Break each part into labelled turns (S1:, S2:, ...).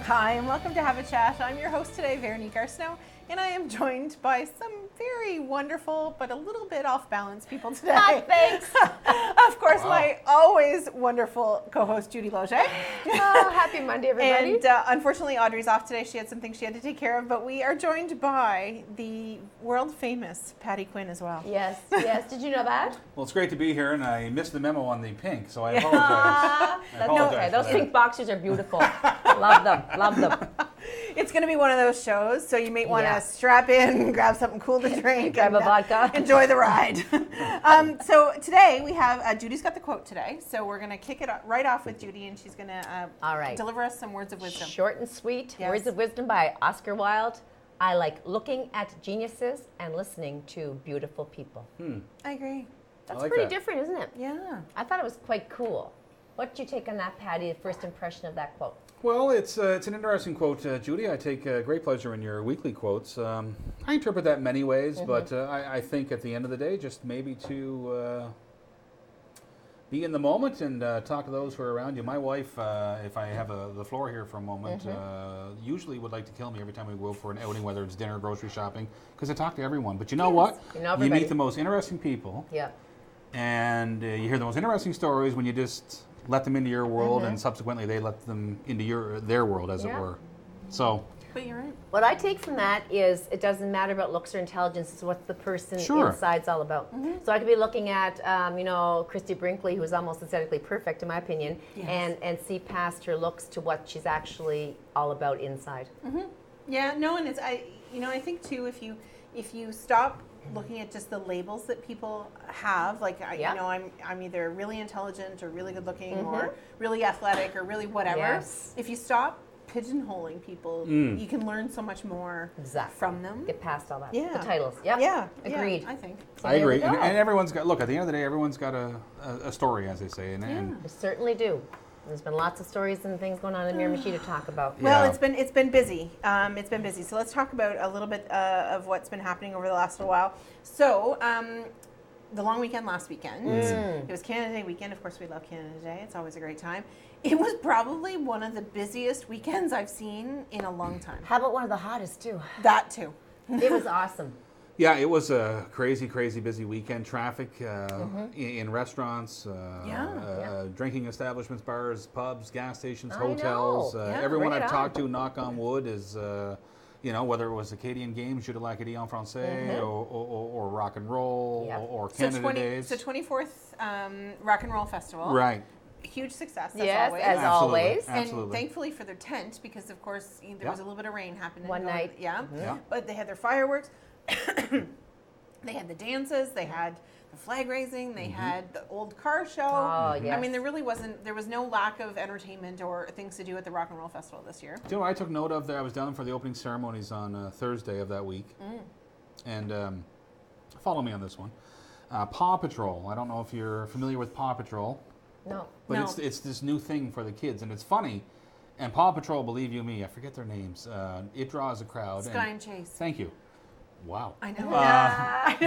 S1: Hi, and welcome to Have a Chat. I'm your host today, Veronique Arsenault, and I am joined by some very wonderful but a little bit off-balance people today.
S2: Thanks.
S1: Of course, my always wonderful co-host, Judy Loget.
S2: Oh, happy Monday, everybody.
S1: And unfortunately, Audrey's off today. She had some things she had to take care of, but we are joined by the world-famous Paddy Quinn as well.
S2: Yes. Did you know that?
S3: Well, it's great to be here, and I missed the memo on the pink, so I apologize.
S2: Okay. Those pink boxers are beautiful. Love them.
S1: It's going to be one of those shows, so you may want to strap in, grab something cool to drink,
S2: grab a vodka,
S1: enjoy the ride. So today we have Judy's got the quote today, so we're going to kick it right off with Judy, and she's going to deliver us some words of wisdom.
S2: Short and sweet.
S1: Yes.
S2: Words of wisdom by Oscar Wilde. I like looking at geniuses and listening to beautiful people.
S1: I agree.
S2: That's
S3: like
S2: pretty
S3: that.
S2: different, isn't it?
S1: Yeah.
S2: I thought it was quite cool. What did you take on that, Paddy? The first impression of that quote.
S3: Well, it's an interesting quote, Judy. I take great pleasure in your weekly quotes. I interpret that many ways, but I think at the end of the day, just maybe to be in the moment and talk to those who are around you. My wife, if I have the floor here for a moment, usually would like to kill me every time we go for an outing, whether it's dinner, grocery shopping, because I talk to everyone. But you know what? You meet the most interesting people.
S2: Yeah.
S3: And you hear the most interesting stories when you just let them into your world, and subsequently they let them into their world, as it were. So.
S1: But you're right.
S2: What I take from that is it doesn't matter about looks or intelligence. It's what the person inside's all about. So I could be looking at, Christy Brinkley, who's almost aesthetically perfect, in my opinion, and see past her looks to what she's actually all about inside.
S1: Yeah. No, and I think too, if you stop looking at just the labels that people have, like I'm either really intelligent or really good looking or really athletic or really whatever.
S2: Yes.
S1: If you stop pigeonholing people, you can learn so much more from them.
S2: Get past all that.
S1: Yeah.
S2: The titles. Yep.
S1: Yeah.
S2: Agreed.
S1: Yeah, I think.
S2: So
S3: I agree. And everyone's got, look, at the end of the day, everyone's got a story, as they say. And
S2: We certainly do. There's been lots of stories and things going on in Miramichi to talk about.
S1: Well, it's been busy. It's been busy. So let's talk about a little bit of what's been happening over the last little while. So the long weekend last weekend, it was Canada Day weekend. Of course, we love Canada Day. It's always a great time. It was probably one of the busiest weekends I've seen in a long time.
S2: How about one of the hottest too?
S1: That too.
S2: It was awesome.
S3: Yeah, it was a crazy, crazy busy weekend. Traffic in restaurants, drinking establishments, bars, pubs, gas stations, hotels. Everyone I've talked to, knock on wood, is whether it was Acadian Games, Jeu de l'Acadie en Français, or rock and roll, or Canada Days.
S1: So 24th Rock and Roll Festival.
S3: Right.
S1: Huge success,
S2: as always.
S1: And thankfully for their tent, because of course there was a little bit of rain happening.
S2: One night.
S1: But they had their fireworks. They had the dances, they had the flag raising, they had the old car show.
S2: Oh, yes.
S1: I mean, there was no lack of entertainment or things to do at the Rock and Roll Festival this year.
S3: Do you know what I took note of there? I was down for the opening ceremonies on Thursday of that week. And follow me on this one. Paw Patrol. I don't know if you're familiar with Paw Patrol.
S2: No.
S3: But it's this new thing for the kids, and it's funny. And Paw Patrol, believe you me, I forget their names. It draws a crowd.
S1: Sky and Chase.
S3: Thank you. Wow.
S1: I know.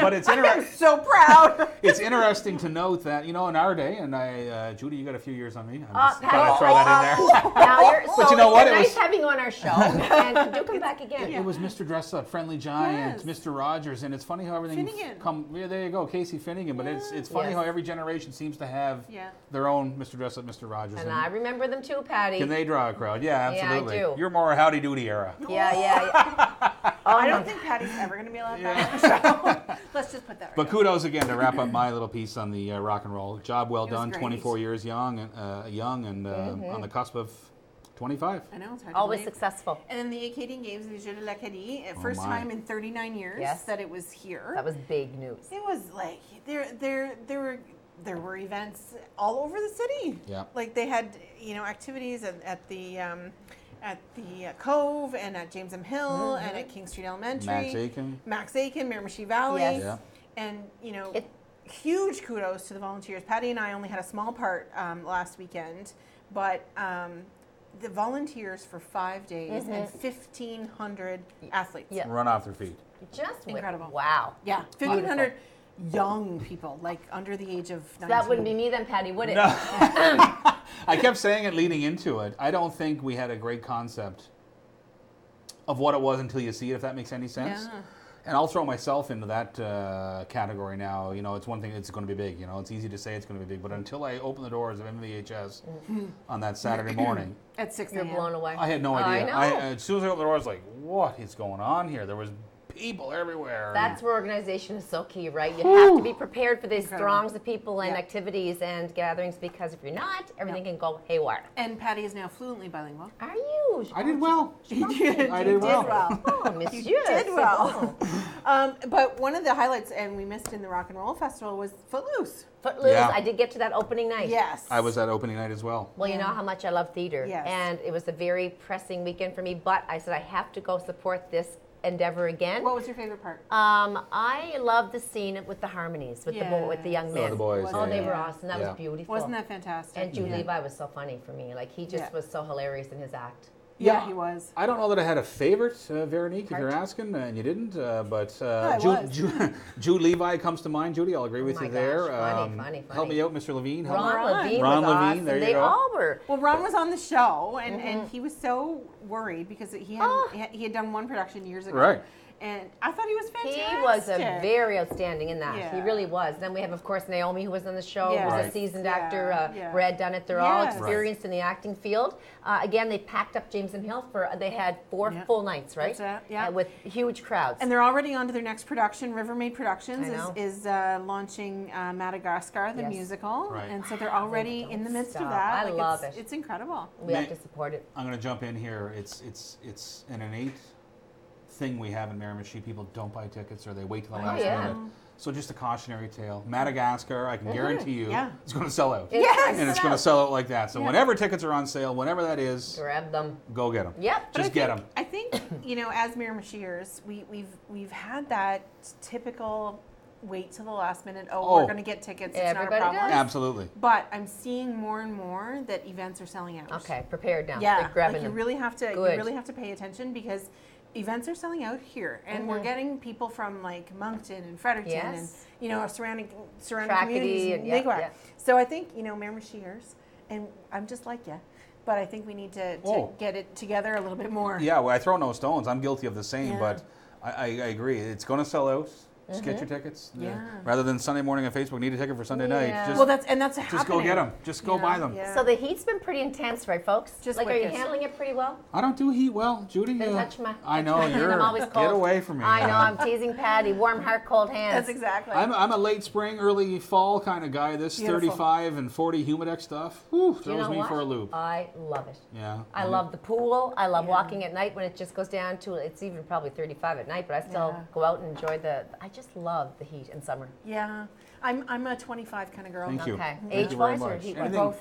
S3: But it's
S1: I'm so proud.
S3: It's interesting to note that, in our day, and Judy, you got a few years on me. I'm just
S2: Paddy,
S3: going to throw that in there.
S2: But
S3: you know what?
S2: It's nice having you on our show. And do come back again.
S3: It was Mr. Dress Up, Friendly Giant, Mr. Rogers, and it's funny how everything there you go, Casey Finnegan. But it's funny how every generation seems to have their own Mr. Dress Up, Mr. Rogers.
S2: And I remember them too, Paddy.
S3: Can they draw a crowd? Yeah, absolutely.
S2: Yeah, I do.
S3: You're more a Howdy Doody era.
S2: Yeah.
S1: I don't think Paddy's ever going to be allowed back. So let's just put that right.
S3: But kudos again to wrap up my little piece on the rock and roll. Job well done.
S1: Great.
S3: 24 years young and on the cusp of 25.
S1: I know, it's hard
S2: Always
S1: to believe.
S2: successable.
S1: And then the Acadian Games, the Jeu de l'Acadie, first time in 39 years that it was here.
S2: That was big news.
S1: It was like there were events all over the city.
S3: Yeah.
S1: Like they had activities at the Cove and at James M. Hill and at King Street Elementary. Max Aiken, Miramichi Valley.
S2: Yes.
S3: Yeah.
S1: And huge kudos to the volunteers. Paddy and I only had a small part last weekend, but the volunteers for 5 days and 1,500 athletes.
S2: Yeah.
S3: Run off their feet.
S2: Just
S1: incredible.
S2: Wow.
S1: Yeah, 1,500 young people, like under the age of 19.
S2: That wouldn't be me then, Paddy, would it?
S3: No. I kept saying it leading into it. I don't think we had a great concept of what it was until you see it, if that makes any sense.
S1: Yeah.
S3: And I'll throw myself into that category now. You know, it's one thing, it's going to be big. You know, it's easy to say it's going to be big, but until I open the doors of MVHS on that Saturday morning,
S1: At 6
S2: You're
S1: a.m.
S2: blown away.
S3: I had no idea.
S2: I know.
S3: As soon as I opened the door, I was like, what is going on here? There was people everywhere.
S2: That's where organization is so key, right? You have to be prepared for these throngs of people and
S1: Yeah.
S2: activities and gatherings, because if you're not, everything can go haywire.
S1: And Patty is now fluently bilingual.
S2: Are you?
S3: I did well.
S1: You did.
S3: I did well.
S2: Oh, monsieur.
S1: did well. But one of the highlights, and we missed in the Rock and Roll Festival, was Footloose.
S2: Footloose.
S3: Yeah.
S2: I did get to that opening night.
S1: Yes.
S3: I was at opening night as well.
S2: Well, you know how much I love theater.
S1: Yes.
S2: And it was a very pressing weekend for me, but I said I have to go support this endeavor again.
S1: What was your favorite part?
S2: I love the scene with the harmonies, with with the young men.
S3: the boys.
S2: Oh,
S3: yeah,
S2: they
S3: yeah.
S2: were awesome. That
S3: Yeah.
S2: was beautiful.
S1: Wasn't that fantastic?
S2: And Jude Levi was so funny for me. Like, he just was so hilarious in his act.
S1: Yeah, he was.
S3: I don't know that I had a favorite, Veronique, if you're
S1: Part?
S3: asking, and you didn't. But
S1: I was.
S3: Jude Levi comes to mind. Judy, I'll agree with
S2: my
S3: you there.
S2: gosh, funny.
S3: Help me out, Mr. Levine. Help me.
S2: Ron Levine
S3: Ron
S2: was
S3: Levine,
S2: awesome.
S3: there you
S2: They
S3: go.
S2: all were.
S1: Well, Ron was on the show, and he was so worried because he had done one production years ago.
S3: Right.
S1: And I thought he was fantastic.
S2: He was very outstanding in that. He
S1: Yeah.
S2: really was. Then we have, of course, Naomi, who was on the show,
S1: Yeah.
S2: who was
S3: Right.
S2: a seasoned
S1: Yeah,
S2: actor.
S1: yeah.
S2: Brad Dunnett. They're all
S1: Yes.
S2: experienced in the acting field. Again, they packed up James and Hill they had 4
S1: Yeah.
S2: full nights, right?
S1: That's it, yeah.
S2: With huge crowds.
S1: And they're already on to their next production. Rivermaid Productions
S2: I know.
S1: is launching Madagascar, the
S2: Yes.
S1: musical.
S3: Right.
S1: And so they're already
S2: don't
S1: in the midst of
S2: stop.
S1: that.
S2: I love
S1: it's,
S2: it.
S1: It's incredible.
S2: we have
S3: Ma-
S2: to support it.
S3: I'm going to jump in here. It's an innate thing we have in Miramichi. People don't buy tickets or they wait till the last
S2: yeah.
S3: minute. So just a cautionary tale. Madagascar, I can guarantee you,
S1: Yeah.
S3: it's going to sell out.
S1: Yes.
S3: And it's going to sell out like that. So whenever tickets are on sale, whenever that is,
S2: Grab them.
S3: go get them.
S2: Yep.
S3: Just get them.
S1: I think as Miramichiers, we've had that typical wait till the last minute. Oh, we're going to get tickets. It's
S2: Everybody
S1: not a problem.
S2: does.
S3: Absolutely.
S1: But I'm seeing more and more that events are selling out.
S2: Okay, prepared now.
S1: Yeah,
S2: They're grabbing
S1: like you
S2: them.
S1: really have to.
S2: Good.
S1: You really have to pay attention because events are selling out here, and we're getting people from like Moncton and Fredericton
S2: Yes.
S1: and surrounding
S2: Trackety
S1: communities
S2: and-
S1: and
S2: yeah,
S1: Lakeware.
S2: yeah.
S1: So I think Miramichiers, and I'm just like you, but I think we need to get it together a little bit more.
S3: Yeah, well, I throw no stones. I'm guilty of the same,
S1: Yeah.
S3: but I agree. It's going to sell out. Just get your tickets.
S1: Yeah.
S3: Rather than Sunday morning on Facebook, need a ticket for Sunday night.
S2: Yeah.
S3: Just,
S1: Well, that's happening.
S3: just go get them. Just go buy them.
S1: Yeah.
S2: So the heat's been pretty intense, right, folks?
S1: Just
S2: like, are you
S1: wicked.
S2: handling it pretty well?
S3: I don't do heat well, Judy.
S2: Then touch my.
S3: I know
S2: touch my hand.
S3: you're.
S2: I'm always cold.
S3: Get away from me.
S2: I know. I'm teasing Paddy. Warm heart, cold hands.
S1: That's exactly.
S3: I'm a late spring, early fall kind of guy. This
S1: Beautiful.
S3: 35 and 40 humidex stuff whew,
S2: You
S3: throws
S2: know
S3: me
S2: what?
S3: for a loop.
S2: I love it.
S3: Yeah.
S2: I love the pool. I love walking at night when it just goes down to, it's even probably 35 at night, but I still go out and enjoy I just love the heat in summer.
S1: Yeah, I'm a 25 kind of girl.
S3: Thank you.
S2: Okay.
S3: Thank you very
S2: Age-wise or
S3: much.
S2: heat-wise?
S3: Anything,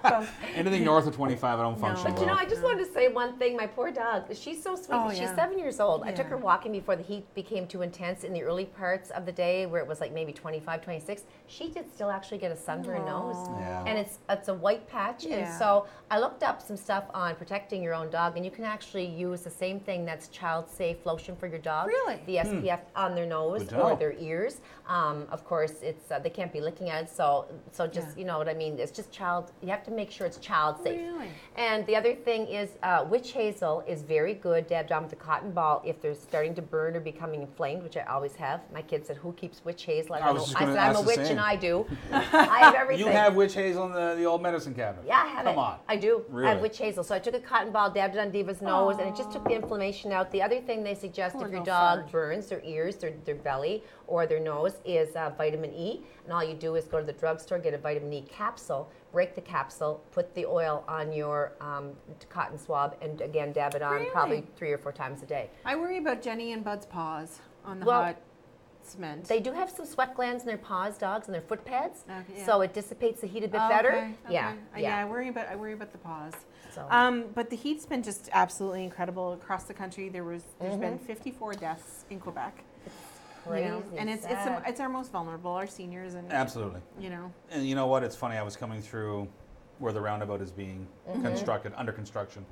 S1: Both.
S3: anything north of 25, I don't function
S2: But you know,
S3: well.
S2: I just wanted to say one thing. My poor dog, she's so sweet.
S1: Oh,
S2: She's
S1: yeah.
S2: 7 years old. I took
S1: Yeah.
S2: her walking before the heat became too intense in the early parts of the day where it was like maybe 25, 26. She did still actually get a sunburned nose.
S3: Yeah.
S2: And it's a white patch. And
S1: Yeah.
S2: so I looked up some stuff on protecting your own dog, and you can actually use the same thing that's child safe lotion for your dog.
S1: Really?
S2: The SPF on their nose
S3: Good to
S2: or
S3: know.
S2: their ears. Of course, it's they can't be licking at it. So just, you know what I mean? It's just you have to make sure it's child safe.
S1: Really?
S2: And the other thing is witch hazel is very good dabbed on with a cotton ball if they're starting to burn or becoming inflamed, which I always have. My kid said, who keeps witch hazel?
S3: I was just gonna
S2: said, I'm
S3: ask
S2: a
S3: the
S2: witch
S3: same.
S2: and I do. I have everything.
S3: You have witch hazel in the old medicine cabinet.
S2: Yeah, I have
S3: Come
S2: it.
S3: on.
S2: I do. I have
S3: Really?
S2: witch hazel. So I took a cotton ball, dabbed it on Diva's nose, and it just took the inflammation out. The other thing they suggest
S1: Poor
S2: if your
S1: little
S2: dog
S1: fart.
S2: burns their ears, their belly, or their nose is vitamin E. And all you do is go to the drugstore, get a vitamin E capsule, break the capsule, put the oil on your cotton swab, and again, dab it on
S1: Really?
S2: probably 3 or 4 times a day.
S1: I worry about Jenny and Bud's paws on the
S2: Well,
S1: hot cement.
S2: They do have some sweat glands in their paws, dogs, and their foot pads,
S1: Okay, yeah.
S2: so it dissipates the heat a bit
S1: Oh,
S2: better.
S1: okay,
S2: Yeah,
S1: okay.
S2: yeah.
S1: I worry about the paws.
S2: So-
S1: But the heat's been just absolutely incredible across the country. There's been 54 deaths in Quebec.
S2: Crazy,
S1: And it's
S2: sad.
S1: our most vulnerable, our seniors, and
S3: Absolutely.
S1: you know.
S3: And you know what? It's funny. I was coming through where the roundabout is being constructed, under construction.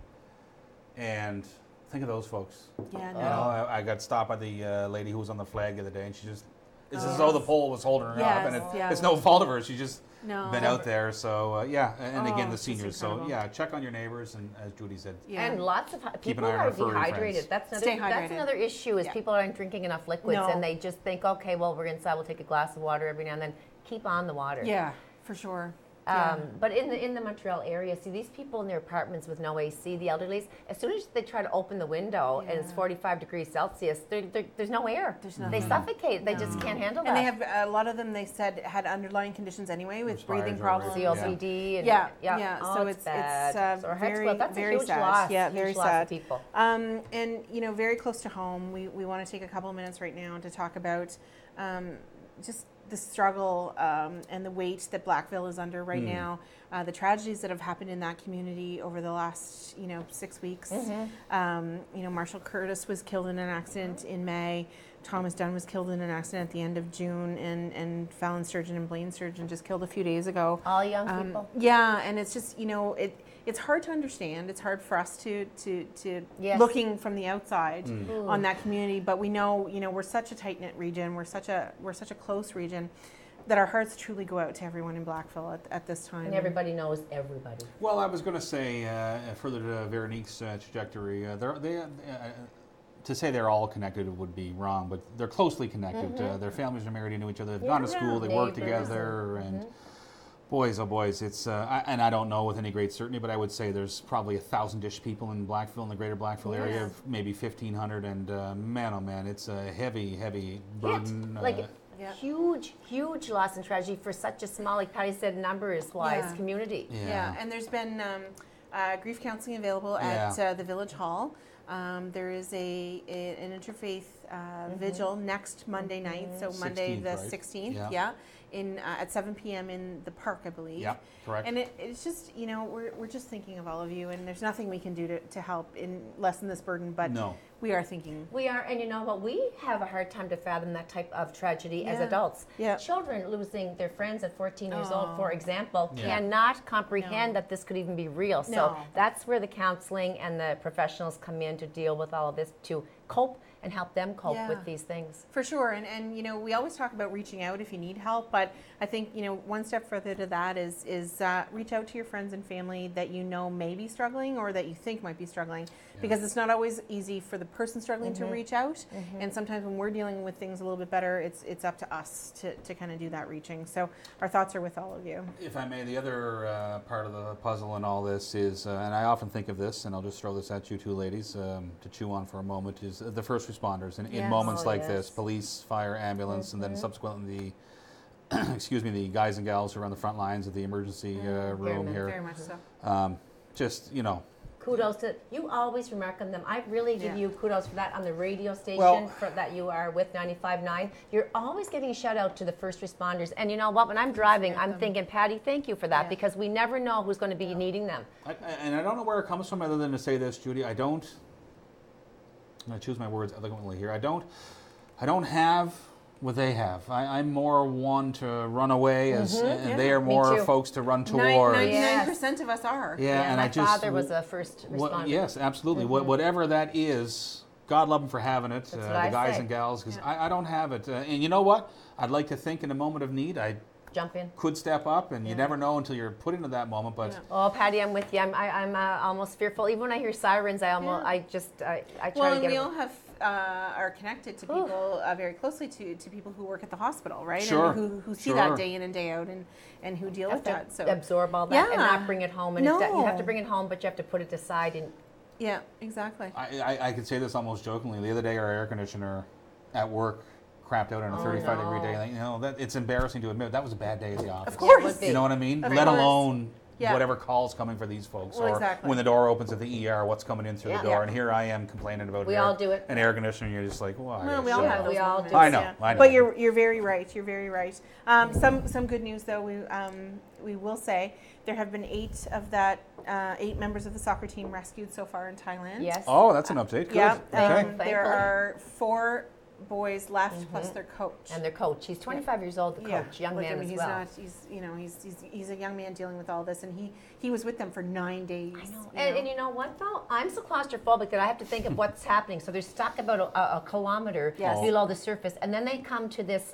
S3: And think of those folks.
S1: Yeah, no.
S3: You know, I got stopped by the lady who was on the flag the other day, and she just It's as though the pole was holding her up, and it's no fault of hers. She's just been out there. So and again, the seniors. So check on your neighbors, and as Judy said,
S2: and lots of people are dehydrated. That's another issue is people aren't drinking enough liquids, and they just think, okay, well, we're inside, we'll take a glass of water every now and then. Keep on the water.
S1: Yeah, for sure.
S2: But in the Montreal area, see these people in their apartments with no AC, the elderlies, as soon as they try to open the window and it's 45 degrees Celsius, there's no air. They suffocate. They just can't handle that.
S1: And they have a lot of them. They said had underlying conditions anyway with breathing problems,
S2: COPD.
S1: And,
S2: Oh,
S1: so it's very
S2: that's
S1: very
S2: a huge
S1: sad.
S2: Loss.
S1: Yeah,
S2: huge
S1: very
S2: loss
S1: sad.
S2: of people.
S1: And very close to home, we want to take a couple of minutes right now to talk about just the struggle and the weight that Blackville is under right now, the tragedies that have happened in that community over the last 6 weeks. Marshall Curtis was killed in an accident in May. Thomas Dunn was killed in an accident at the end of June, and Fallon Sturgeon and Blaine Sturgeon just killed a few days ago.
S2: All young people.
S1: Yeah, and it's just it's hard to understand. It's hard for us to looking from the outside on that community, but we know we're such a tight knit region. We're such a close region that our hearts truly go out to everyone in Blackville at this time.
S2: And everybody knows everybody.
S3: Well, I was going to say further to Veronique's trajectory, to say they're all connected would be wrong, but they're closely connected. Their families are married into each other. They've gone to school. They work together, and boys, oh boys, it's and I don't know with any great certainty, but I would say there's probably 1,000-ish people in Blackville, in the greater Blackville area, of maybe 1,500, and man, oh man, it's a heavy burden.
S2: Huge loss and tragedy for such a small, like Paddy said, numbers-wise community.
S1: Yeah, and there's been grief counseling available at the Village Hall. There is an interfaith vigil next Monday night, so Monday the 16th, at 7 p.m. in the park, I believe.
S3: Yeah, correct.
S1: And it's just, we're just thinking of all of you, and there's nothing we can do to help in lessen this burden, but we are thinking.
S2: We are, and you know what? We have a hard time to fathom that type of tragedy as adults. Yeah. Children losing their friends at 14 years old, for example, cannot comprehend that this could even be real. So that's where the counseling and the professionals come in to deal with all of this, to cope and help them cope with these things.
S1: For sure, and we always talk about reaching out if you need help, but I think one step further to that is reach out to your friends and family that may be struggling or that you think might be struggling, because it's not always easy for the person struggling to reach out, and sometimes when we're dealing with things a little bit better, it's up to us to kind of do that reaching. So our thoughts are with all of you.
S3: If I may, the other part of the puzzle in all this is, and I often think of this, and I'll just throw this at you two ladies to chew on for a moment, is the first responders in moments like this, police, fire, ambulance, and then subsequently the guys and gals who are on the front lines of the emergency room here.
S1: Very much so.
S3: Just,
S2: kudos to you. Always remark on them. I really give you kudos for that on the radio station that you are with 95.9. You're always giving a shout out to the first responders. And you know what? When I'm driving, I'm thinking, Paddy, thank you for that, because we never know who's going to be needing them.
S3: And I don't know where it comes from other than to say this, Judy. I'm going to choose my words elegantly here. I don't have what they have. I'm more one to run away, and they are more folks to run towards.
S1: 99% of us are.
S2: And my father was a first responder.
S3: Yes, absolutely. Whatever that is, God love them for having it, the guys and gals, because I don't have it. And you know what? I'd like to think in a moment of need, I
S2: jump in.
S3: Could step up, and you never know until you're put into that moment. But
S2: oh, Paddy, I'm with you. I'm almost fearful. Even when I hear sirens, I try to get.
S1: Well, and we all are connected to people very closely to people who work at the hospital, right?
S3: Sure.
S1: And who see that day in and day out, and who deal with that. So
S2: absorb all that and not bring it home. And you have to bring it home, but you have to put it aside. And
S1: yeah, exactly.
S3: I could say this almost jokingly. The other day, our air conditioner at work crapped out on a 35-degree day. It's embarrassing to admit that was a bad day at the office.
S1: Of course,
S3: you know what I mean. Let alone whatever call's coming for these folks, or when the door opens at the ER, what's coming in through the door. And here I am complaining about an air conditioner. And you're just like, why?
S1: Well, we all have those moments.
S3: I know.
S1: But you're very right. You're very right. Some good news though. We will say there have been 8 members of the soccer team rescued so far in Thailand.
S2: Yes.
S3: Oh, that's an update. Good.
S1: Yeah.
S3: Okay.
S1: There are 4 boys left, plus their coach.
S2: And their coach. He's 25 years old, the coach, young man as well.
S1: He's a young man dealing with all this, and he was with them for 9 days.
S2: I know. And you know what, though? I'm so claustrophobic that I have to think of what's happening. So they're stuck about a kilometer below the surface, and then they come to this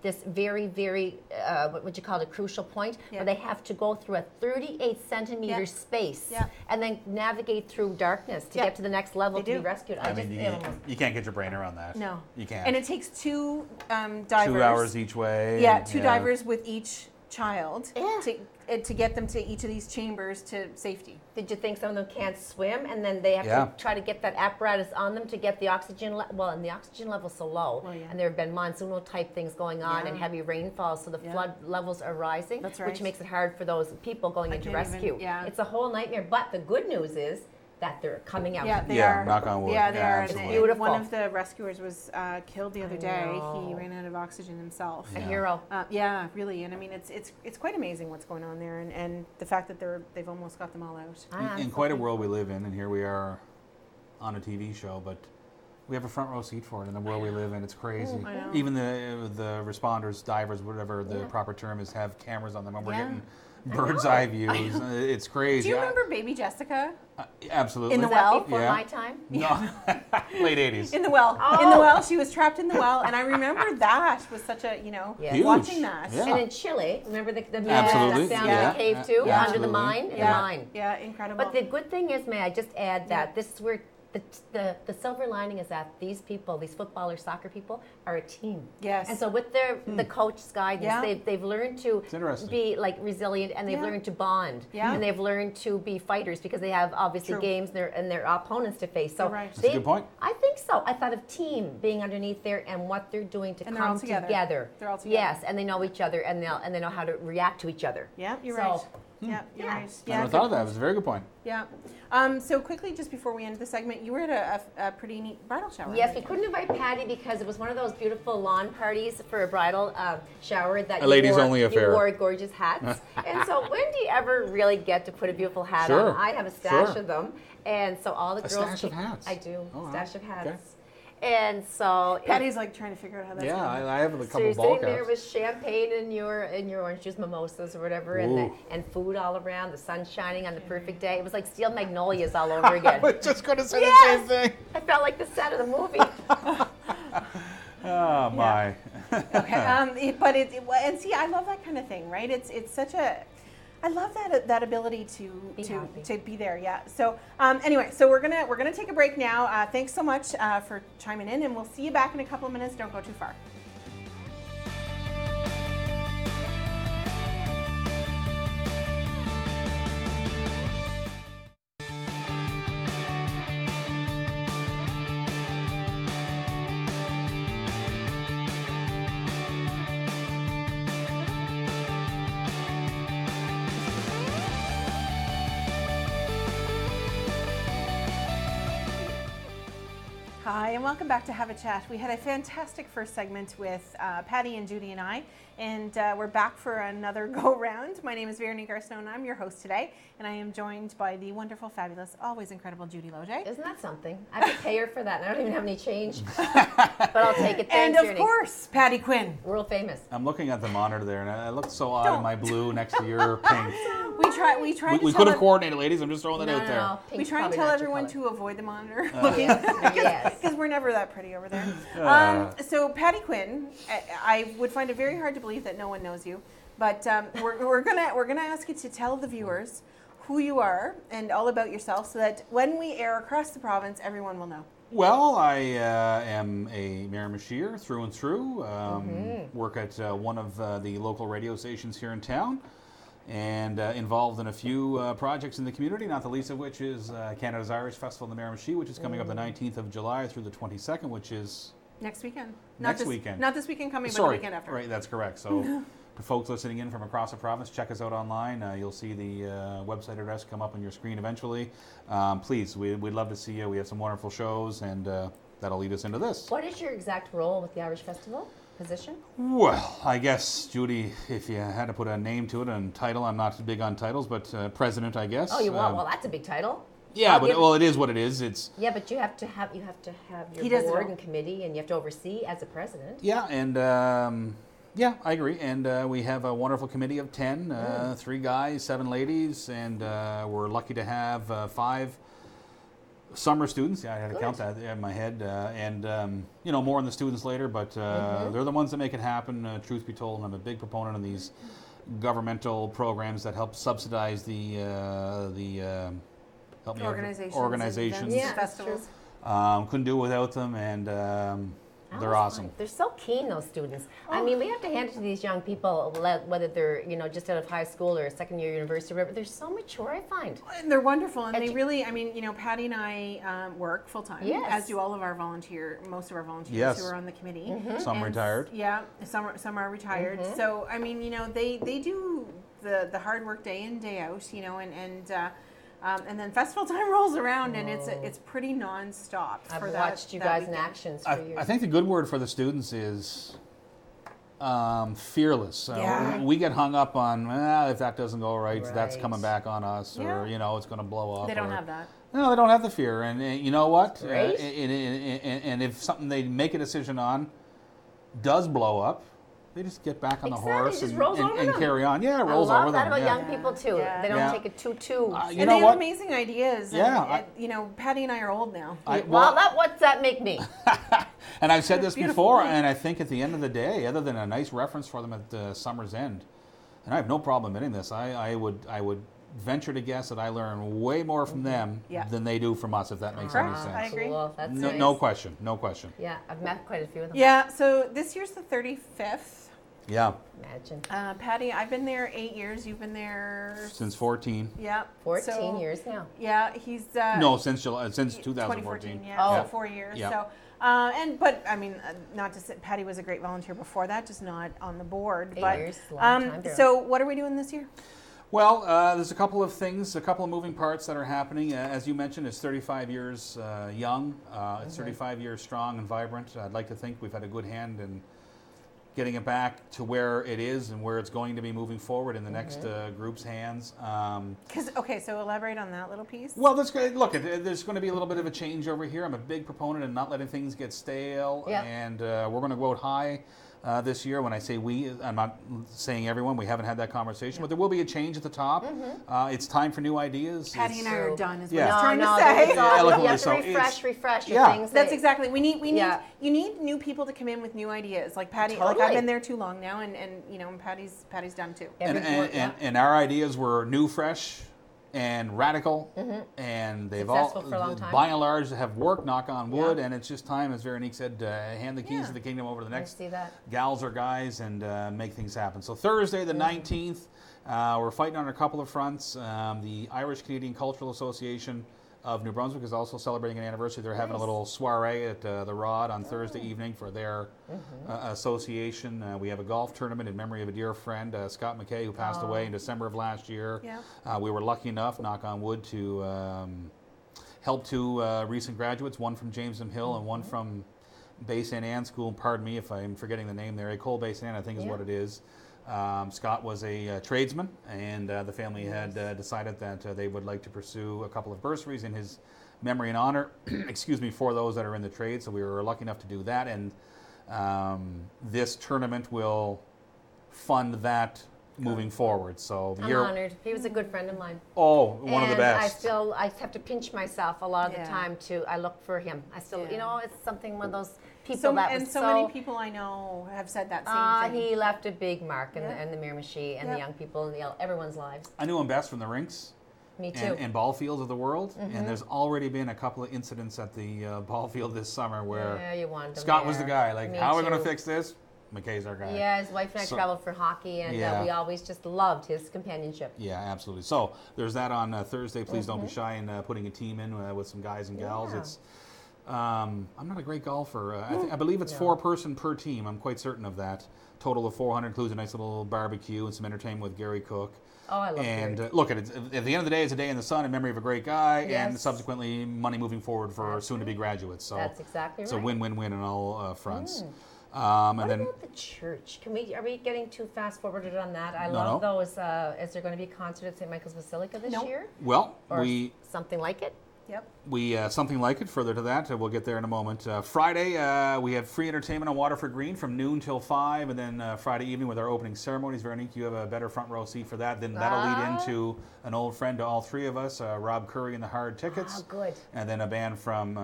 S2: this very, very, what would you call it, a crucial point, where they have to go through a 38-centimeter space and then navigate through darkness to get to the next level to be rescued.
S3: I mean, you can't get your brain around that.
S1: No.
S3: You can't.
S1: And it takes two divers.
S3: 2 hours each way.
S1: Yeah, two divers with each child to get them to each of these chambers to safety.
S2: Did you think some of them can't swim, and then they have to try to get that apparatus on them to get the oxygen and the oxygen level's so low, and there have been monsoonal type things going on and heavy rainfall, so the flood levels are rising, which makes it hard for those people going into rescue. It's a whole nightmare, but the good news is that they're coming out.
S1: Yeah, they are.
S3: Knock on wood.
S1: Yeah, they are.
S3: Absolutely.
S1: Beautiful. One of the rescuers was killed the other day. He ran out of oxygen himself.
S2: A hero.
S1: Yeah, really. And I mean, it's quite amazing what's going on there, and the fact that they've almost got them all out.
S3: In quite a world we live in, and here we are on a TV show, but we have a front row seat for it in the world we live in. It's crazy.
S1: I know.
S3: Even the responders, divers, whatever the proper term is, have cameras on them, and we're getting bird's eye views. It's crazy.
S1: Do you remember Baby Jessica?
S3: Absolutely.
S1: In the
S2: Was that
S1: well?
S2: before my time?
S3: No. Late 80s.
S1: In the well. In the well. She was trapped in the well, and I remember that was such a,
S3: Huge.
S1: watching that.
S3: Yeah.
S2: And in Chile, remember the
S3: Absolutely.
S2: down in the cave too,
S3: Yeah.
S2: under the mine, in the mine.
S1: Yeah, incredible.
S2: But the good thing is, may I just add that this is where the silver lining is that these people, these footballers, soccer people, are a team.
S1: Yes.
S2: And so with the coach's guidance, they've learned to be like resilient, and they've learned to bond, and they've learned to be fighters because they have obviously games and their opponents to face. So
S1: That's
S3: a good point.
S2: I think so. I thought of team being underneath there and what they're doing to come together.
S1: They're all together.
S2: Yes, and they know each other, and they know how to react to each other.
S1: Yeah, you're right. Yeah, you're right.
S3: I never thought of that. It was a very good point.
S1: Yeah. So quickly, just before we end the segment, you were at a pretty neat bridal shower.
S2: Yes, we couldn't invite Paddy because it was one of those beautiful lawn parties for a bridal shower that
S3: a ladies only affair.
S2: You wore gorgeous hats. And so when do you ever really get to put a beautiful hat on? I have a stash of them. And so all the girls...
S3: A stash of hats?
S2: I do.
S3: Oh,
S2: stash of hats.
S3: Okay.
S2: And so
S1: Paddy's like trying to figure out how that's going.
S3: I have a couple
S2: so you're
S3: ball
S2: sitting
S3: caps.
S2: there with champagne in your orange juice mimosas or whatever, and food all around, the sun shining on the perfect day. It was like steel magnolias all over again.
S3: I was just going to say the same thing.
S2: I felt like the set of the movie.
S3: Oh my.
S1: Okay. But and see, I love that kind of thing, right? It's such a... I love that ability to be there. Yeah. So anyway, so we're gonna take a break now. Thanks so much for chiming in, and we'll see you back in a couple of minutes. Don't go too far. Hi, and welcome back to Have a Chat. We had a fantastic first segment with Paddy and Judy and I, and we're back for another go-round. My name is Veronique Arsenault, and I'm your host today, and I am joined by the wonderful, fabulous, always incredible Judy Loge.
S2: Isn't that something? I have to pay her for that, and I don't even have any change, but I'll take it. Thanks,
S1: and of course, Paddy Quinn.
S2: World famous.
S3: I'm looking at the monitor there, and I look so odd in my blue next to your pink.
S1: We
S3: We could have coordinated, ladies. I'm just throwing that out there.
S2: No,
S1: we try and tell everyone to avoid the monitor looking, because we're never that pretty over there. So Paddy Quinn, I would find it very hard to believe that no one knows you, but we're gonna ask you to tell the viewers who you are and all about yourself, so that when we air across the province, everyone will know.
S3: Well, I am a Miramichier through and through. Work at one of the local radio stations here in town, and involved in a few projects in the community, not the least of which is Canada's Irish Festival in the Miramichi, which is coming up the 19th of July through the 22nd, which is...
S1: Next weekend.
S3: Not this weekend coming,
S1: but the weekend after.
S3: Right, that's correct. So for folks listening in from across the province, check us out online. You'll see the website address come up on your screen eventually. Please, we'd love to see you. We have some wonderful shows, and that'll lead us into this.
S2: What is your exact role with the Irish Festival? Position?
S3: Well, I guess, Judy, if you had to put a name to it and title, I'm not big on titles, but president, I guess.
S2: Oh, you want? Well, that's a big title.
S3: Yeah, but it is what it is. It's
S2: but you have to have
S1: He
S2: your
S1: does it
S2: board
S1: all.
S2: and committee, and you have to oversee as a president.
S3: yeah, and yeah, I agree. And we have a wonderful committee of 10, 3 guys, 7 ladies, and we're lucky to have 5 summer students. Yeah, I had to count that in my head, and more on the students later. But they're the ones that make it happen. Truth be told, and I'm a big proponent of these governmental programs that help subsidize the help me out, organizations.
S1: Yeah, festivals.
S3: Couldn't do it without them, and they're awesome.
S2: They're so keen, those students. I mean, we have to hand it to these young people, whether they're just out of high school or second year university, or whatever. They're so mature, I find.
S1: And they're wonderful, and they really, Paddy and I work full time, as do all of our most of our volunteers who are on the committee.
S3: Some retired.
S1: Yeah, some are retired. So they do the hard work day in, day out, and then festival time rolls around, and it's pretty nonstop.
S2: I've watched you guys in action for years.
S3: I think the good word for the students is fearless. We get hung up on if that doesn't go right, that's coming back on us, or it's going to blow up.
S1: They don't have that.
S3: No, they don't have the fear, and you know what?
S2: Right?
S3: And if something they make a decision on does blow up, they just get back on the horse and carry on. Yeah, it rolls over them.
S2: I love that about young people too.
S1: Yeah.
S2: They don't take it too.
S1: And they have amazing ideas.
S3: Yeah.
S1: And, Paddy and I are old now.
S2: What's that make me?
S3: And I've said this before, and I think at the end of the day, other than a nice reference for them at summer's end, and I have no problem admitting this, I would venture to guess that I learn way more from them than they do from us, if that makes any sense.
S1: I agree.
S2: Cool. That's nice.
S3: No question.
S2: Yeah, I've met quite a few of them.
S1: Yeah, so this year's the 35th.
S3: Yeah.
S2: Imagine.
S1: Paddy, I've been there 8 years. You've been there
S3: Since 14.
S1: Yeah.
S2: 14 years now.
S1: Yeah, he's
S3: No, since 2014.
S1: 2014. Yeah, so 4 years.
S3: Yeah.
S1: So, not to say Paddy was a great volunteer before that, just not on the board.
S2: 8 years, long time.
S1: So what are we doing this year?
S3: Well, there's a couple of things, a couple of moving parts that are happening. As you mentioned, it's 35 years young. It's 35 years strong and vibrant. I'd like to think we've had a good hand in getting it back to where it is and where it's going to be moving forward in the next group's hands.
S1: So elaborate on that little piece.
S3: Well, there's going to be a little bit of a change over here. I'm a big proponent of not letting things get stale, and we're going to go out high this year. When I say we, I'm not saying everyone. We haven't had that conversation, but there will be a change at the top. It's time for new ideas.
S1: Paddy and I are done, is what
S3: Yeah.
S1: he's trying to say.
S2: You have to refresh your things.
S1: That's exactly. You need new people to come in with new ideas. Like Paddy,
S2: Totally.
S1: I've been there too long now, and Paddy's done too.
S3: And our ideas were new, fresh, and radical, and they've
S2: Successful for a long time.
S3: by and large, have worked, knock on wood, and it's just time, as Veronique said, hand the keys of the kingdom over to the next gals or guys and make things happen. So Thursday the 19th, we're fighting on a couple of fronts. The Irish Canadian Cultural Association of New Brunswick is also celebrating an anniversary. They're having a little soiree at the Rod on Thursday evening for their association. We have a golf tournament in memory of a dear friend, Scott McKay, who passed away in December of last year.
S1: Yeah.
S3: We were lucky enough, knock on wood, to help 2 recent graduates, one from Jameson Hill and one from Bay St. Anne School. Pardon me if I'm forgetting the name there. Ecole Bay St. Anne, I think is what it is. Scott was a tradesman, and the family had decided that they would like to pursue a couple of bursaries in his memory and honor, excuse me, for those that are in the trade. So we were lucky enough to do that, and this tournament will fund that moving forward. So
S2: I'm honored. He was a good friend of mine.
S3: Oh, one of the best.
S2: I have to pinch myself a lot of the time I look for him. I still, it's something, one of those people
S1: so many people I know have said that same thing.
S2: He left a big mark in the Miramichi and the young people in everyone's lives.
S3: I knew him best from the rinks.
S2: Me too.
S3: And ball fields of the world. And there's already been a couple of incidents at the ball field this summer where Scott was the guy. Like, how are we going to fix this? McKay's our guy.
S2: Yeah, his wife and I traveled for hockey, and we always just loved his companionship.
S3: Yeah, absolutely. So there's that on Thursday. Please don't be shy in putting a team in with some guys and gals. It's I'm not a great golfer. I believe it's 4-person per team. I'm quite certain of that. Total of 400 includes a nice little barbecue and some entertainment with Gary Cook.
S2: Oh, I love
S3: And
S2: Gary.
S3: Look, at the end of the day, it's a day in the sun in memory of a great guy, and subsequently money moving forward for soon-to-be graduates. So
S2: that's exactly right.
S3: It's a win-win-win on all fronts.
S2: What about the church? Are we getting too fast forwarded on that? I love those. Is there going to be a concert at St. Michael's Basilica this year?
S3: Well,
S2: or something like it?
S1: Yep.
S3: We something like it. Further to that, we'll get there in a moment. Friday, we have free entertainment on Waterford Green from noon till 5, and then Friday evening with our opening ceremonies. Veronique, you have a better front row seat for that. Then that'll lead into an old friend to all three of us, Rob Curry and the Hard Tickets.
S2: Oh, good.
S3: And then a band from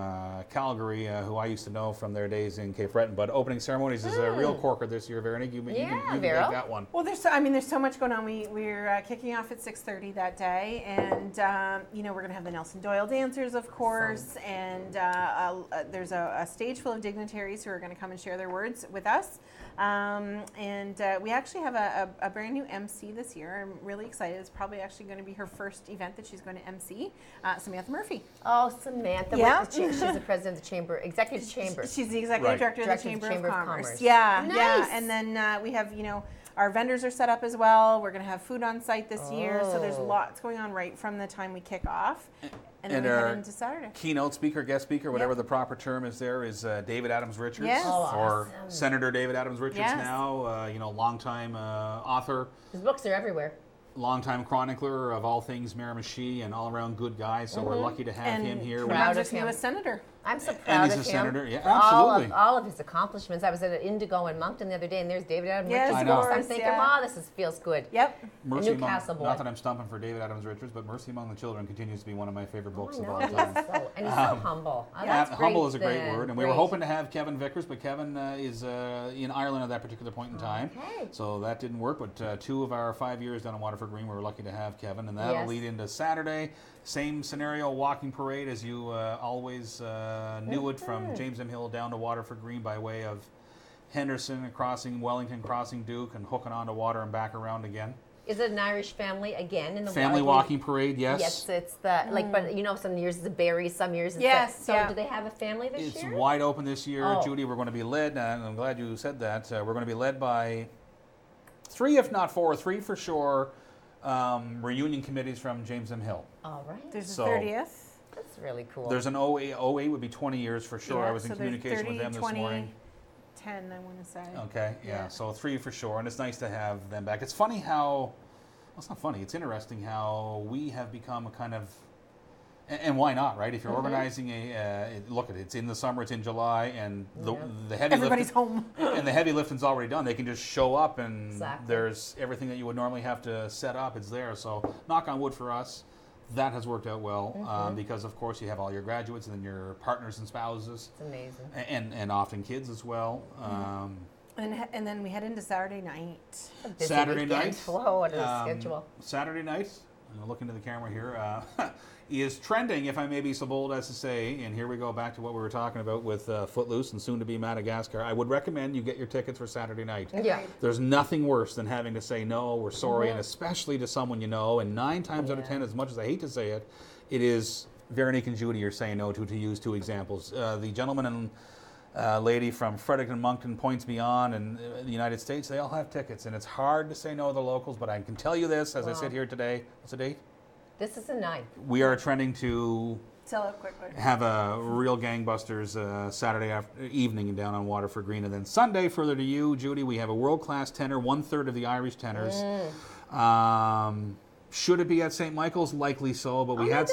S3: Calgary, who I used to know from their days in Cape Breton. But opening ceremonies is a real corker this year, Veronique. You make that one.
S1: Well, there's so much going on. We're kicking off at 6:30 that day, and we're going to have the Nelson Doyle dancers, of course. And there's a stage full of dignitaries who are going to come and share their words with us. And we actually have a brand new MC this year. I'm really excited. It's probably actually going to be her first event that she's going to MC, Samantha Murphy.
S2: Oh, Samantha.
S1: Yeah.
S2: She's the president of the chamber, executive chamber.
S1: She's the executive director of the Chamber of Commerce.
S2: Yeah.
S1: Nice. Yeah. And then we have, our vendors are set up as well. We're going to have food on site this year. So there's lots going on right from the time we kick off. And then we head into Saturday.
S3: Keynote speaker, guest speaker, whatever the proper term is there, is David Adams Richards.
S1: Yes.
S3: Or Senator David Adams Richards now, longtime author.
S2: His books are everywhere.
S3: Longtime chronicler of all things Miramichi and all-around good guy, so we're lucky to have him here.
S1: Proud of him. Newest senator.
S2: I'm so proud
S3: and
S2: of him.
S3: he's a senator, yeah, absolutely.
S2: All of his accomplishments. I was at Indigo in Moncton the other day, and there's David Adams Richards.
S3: I know.
S2: I'm thinking, wow, feels good.
S1: Yep.
S2: Newcastle boy.
S3: Not that I'm stumping for David Adams Richards, but Mercy Among the Children continues to be one of my favorite books of all time.
S2: And he's so humble.
S3: Humble is a great word, and we were hoping to have Kevin Vickers, but Kevin is in Ireland at that particular point in time, so that didn't work. But 2 of our 5 years down in Waterford Green, we were lucky to have Kevin, and that'll lead into Saturday. Same scenario, walking parade as you always knew it, from James M. Hill down to Waterford Green by way of Henderson, crossing Wellington, crossing Duke, and hooking onto water and back around again.
S2: Is it an Irish family again in the
S3: family walking parade? Yes.
S2: Yes, it's the but some years it's a berry, some years it's do they have a family this year?
S3: It's wide open this year, Judy. We're going to be led, and I'm glad you said that. We're going to be led by 3, if not 4, 3 for sure. Reunion committees from James M. Hill.
S2: All right.
S1: There's the 30th.
S2: That's really cool.
S3: There's an 08 would be 20 years for sure. I was in communication
S1: 30,
S3: with them this
S1: 20,
S3: morning.
S1: 10, I want to say.
S3: Okay, yeah. So 3 for sure, and it's nice to have them back. It's funny how, it's not funny, it's interesting how we have become a kind of, and why not, right? If you're organizing it's in the summer, it's in July, and the heavy
S1: everybody's home,
S3: and the heavy lifting's already done. They can just show up, and there's everything that you would normally have to set up. It's there. So knock on wood for us, that has worked out well because of course you have all your graduates and then your partners and spouses.
S2: It's amazing.
S3: And often kids as well.
S1: And then we head into Saturday night.
S3: Saturday night.
S2: What a schedule.
S3: Saturday night. I'm going to look into the camera here. Is trending, if I may be so bold as to say, and here we go back to what we were talking about with Footloose and soon to be Madagascar. I would recommend you get your tickets for Saturday night.
S2: Yeah.
S3: There's nothing worse than having to say no, we're sorry, and especially to someone you know. And 9 times out of 10, as much as I hate to say it, it is Veronique and Judy you're saying no to use 2 examples. The gentleman and lady from Fredericton, Moncton, Points Beyond, and the United States, they all have tickets, and it's hard to say no to the locals. But I can tell you this, as I sit here today. What's the date?
S2: This is a 9.
S3: We are trending to
S1: sell out quickly.
S3: Have a real gangbusters Saturday evening down on Waterford Green, and then Sunday. Further to you, Judy, we have a world-class tenor, 1/3 of the Irish tenors. Should it be at St. Michael's? Likely so, but we had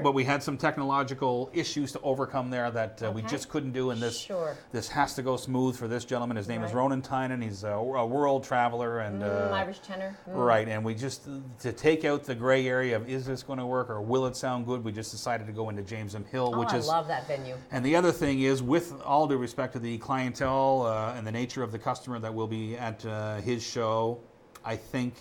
S3: but we had some technological issues to overcome there that we just couldn't do. And this has to go smooth for this gentleman. His name is Ronan Tynan. He's a world traveler and
S2: Irish tenor.
S3: Right, and we just to take out the gray area of is this going to work or will it sound good? We just decided to go into James M. Hill, which is
S2: I love that venue.
S3: And the other thing is, with all due respect to the clientele and the nature of the customer that will be at his show, I think,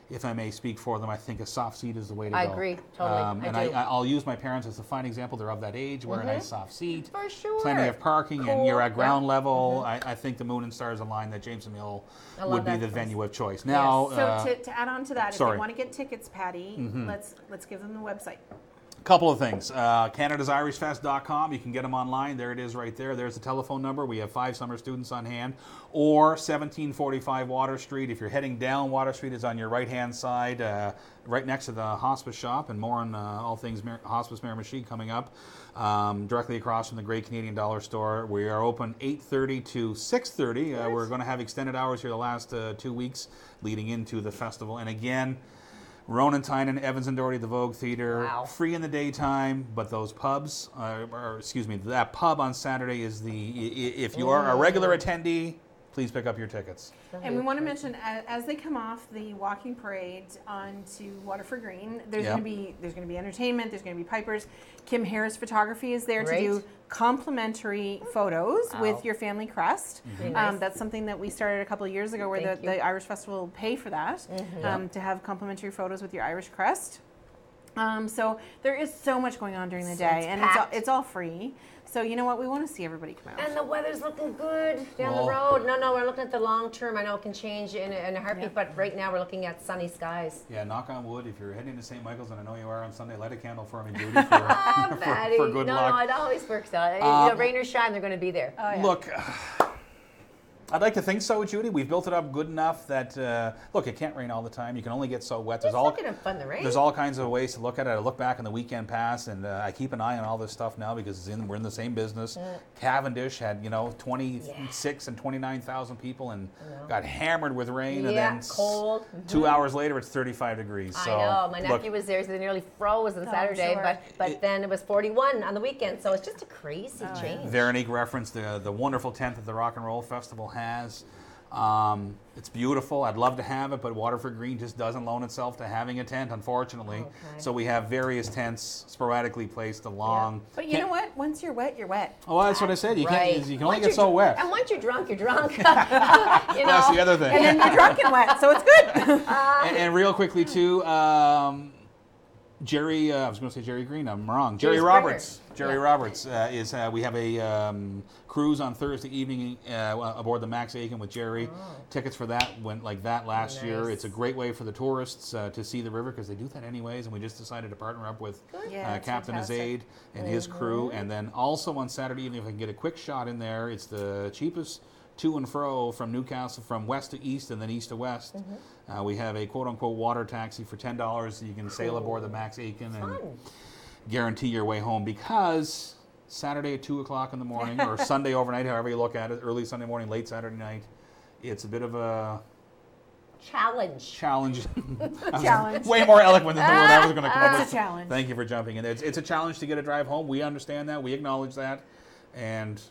S3: if I may speak for them, I think a soft seat is the way to go.
S2: I agree, totally.
S3: I'll use my parents as a fine example. They're of that age. Wear a nice soft seat.
S2: For sure.
S3: Plenty of parking, and you're at ground level. I think the moon and stars align that James M. Hill would be the venue of choice. Now,
S1: so to add on to that, if you want to get tickets, Paddy, let's give them the website.
S3: Couple of things. CanadasIrishFest.com. You can get them online. There it is right there. There's the telephone number. We have 5 summer students on hand. Or 1745 Water Street. If you're heading down Water Street, it's on your right-hand side, right next to the hospice shop, and more on all things Hospice Miramichi coming up. Directly across from the Great Canadian Dollar Store. We are open 8:30 to 6:30. We're going to have extended hours here the last 2 weeks leading into the festival. And again, Ronan Tynan, Evans and Doherty, the Vogue Theatre, free in the daytime, but those pubs, that pub on Saturday is if you are a regular attendee, please pick up your tickets.
S1: And we want to mention, as they come off the walking parade onto Waterford Green, there's going to be entertainment, there's going to be pipers. Kim Harris Photography is there to do complimentary photos with your family crest. Nice. That's something that we started a couple of years ago, where the Irish Festival will pay for that, to have complimentary photos with your Irish crest. So there is so much going on during the day, and it's all free. So you know what? We want to see everybody come out.
S2: And the weather's looking good down the road. No, we're looking at the long term. I know it can change in a heartbeat, but right now we're looking at sunny skies.
S3: Yeah, knock on wood. If you're heading to St. Michael's, and I know you are on Sunday, light a candle for me, Judy, for good luck.
S2: No, it always works out. Rain or shine, they're going to be there.
S1: Oh, yeah.
S3: Look, I'd like to think so, Judy. We've built it up good enough that, look, it can't rain all the time. You can only get so wet.
S2: It's not going to fun the rain.
S3: There's all kinds of ways to look at it. I look back on the weekend pass, and I keep an eye on all this stuff now because we're in the same business. Cavendish had, 26 and 29,000 people and got hammered with rain. And then
S2: cold.
S3: 2 hours later, it's 35 degrees. So,
S2: I know. My nephew was there, so they nearly froze on Saturday, but then it was 41 on the weekend, so it's just a crazy change.
S3: Veronique referenced the wonderful tent that the Rock and Roll Festival has. It's beautiful. I'd love to have it, but Waterford Green just doesn't loan itself to having a tent, unfortunately. Okay. So we have various tents sporadically placed along.
S1: Yeah. But you know what? Once you're wet, you're wet.
S3: Oh, well, that's what I said. You can only get so wet.
S2: And once you're drunk, you're drunk.
S3: That's the other thing.
S1: And then you're drunk and wet, so it's good.
S3: And real quickly, too, Jerry, I was going to say Jerry Green, I'm wrong. Jerry Roberts. Jerry Roberts is, we have a cruise on Thursday evening aboard the Max Aiken with Jerry. Tickets for that went like that last year. It's a great way for the tourists to see the river because they do that anyways, and we just decided to partner up with Captain Azade and his crew. And then also on Saturday evening, if I can get a quick shot in there, it's the cheapest to and fro from Newcastle, from west to east and then east to west. We have a quote-unquote water taxi for $10. You can sail aboard the Max Aiken and guarantee your way home, because Saturday at 2 o'clock in the morning or Sunday overnight, however you look at it, early Sunday morning, late Saturday night, it's a bit of a challenge. Challenge. Way more eloquent than the word I was going to come up with.
S1: It's a challenge.
S3: Thank you for jumping in. It's a challenge to get a drive home. We understand that. We acknowledge that. And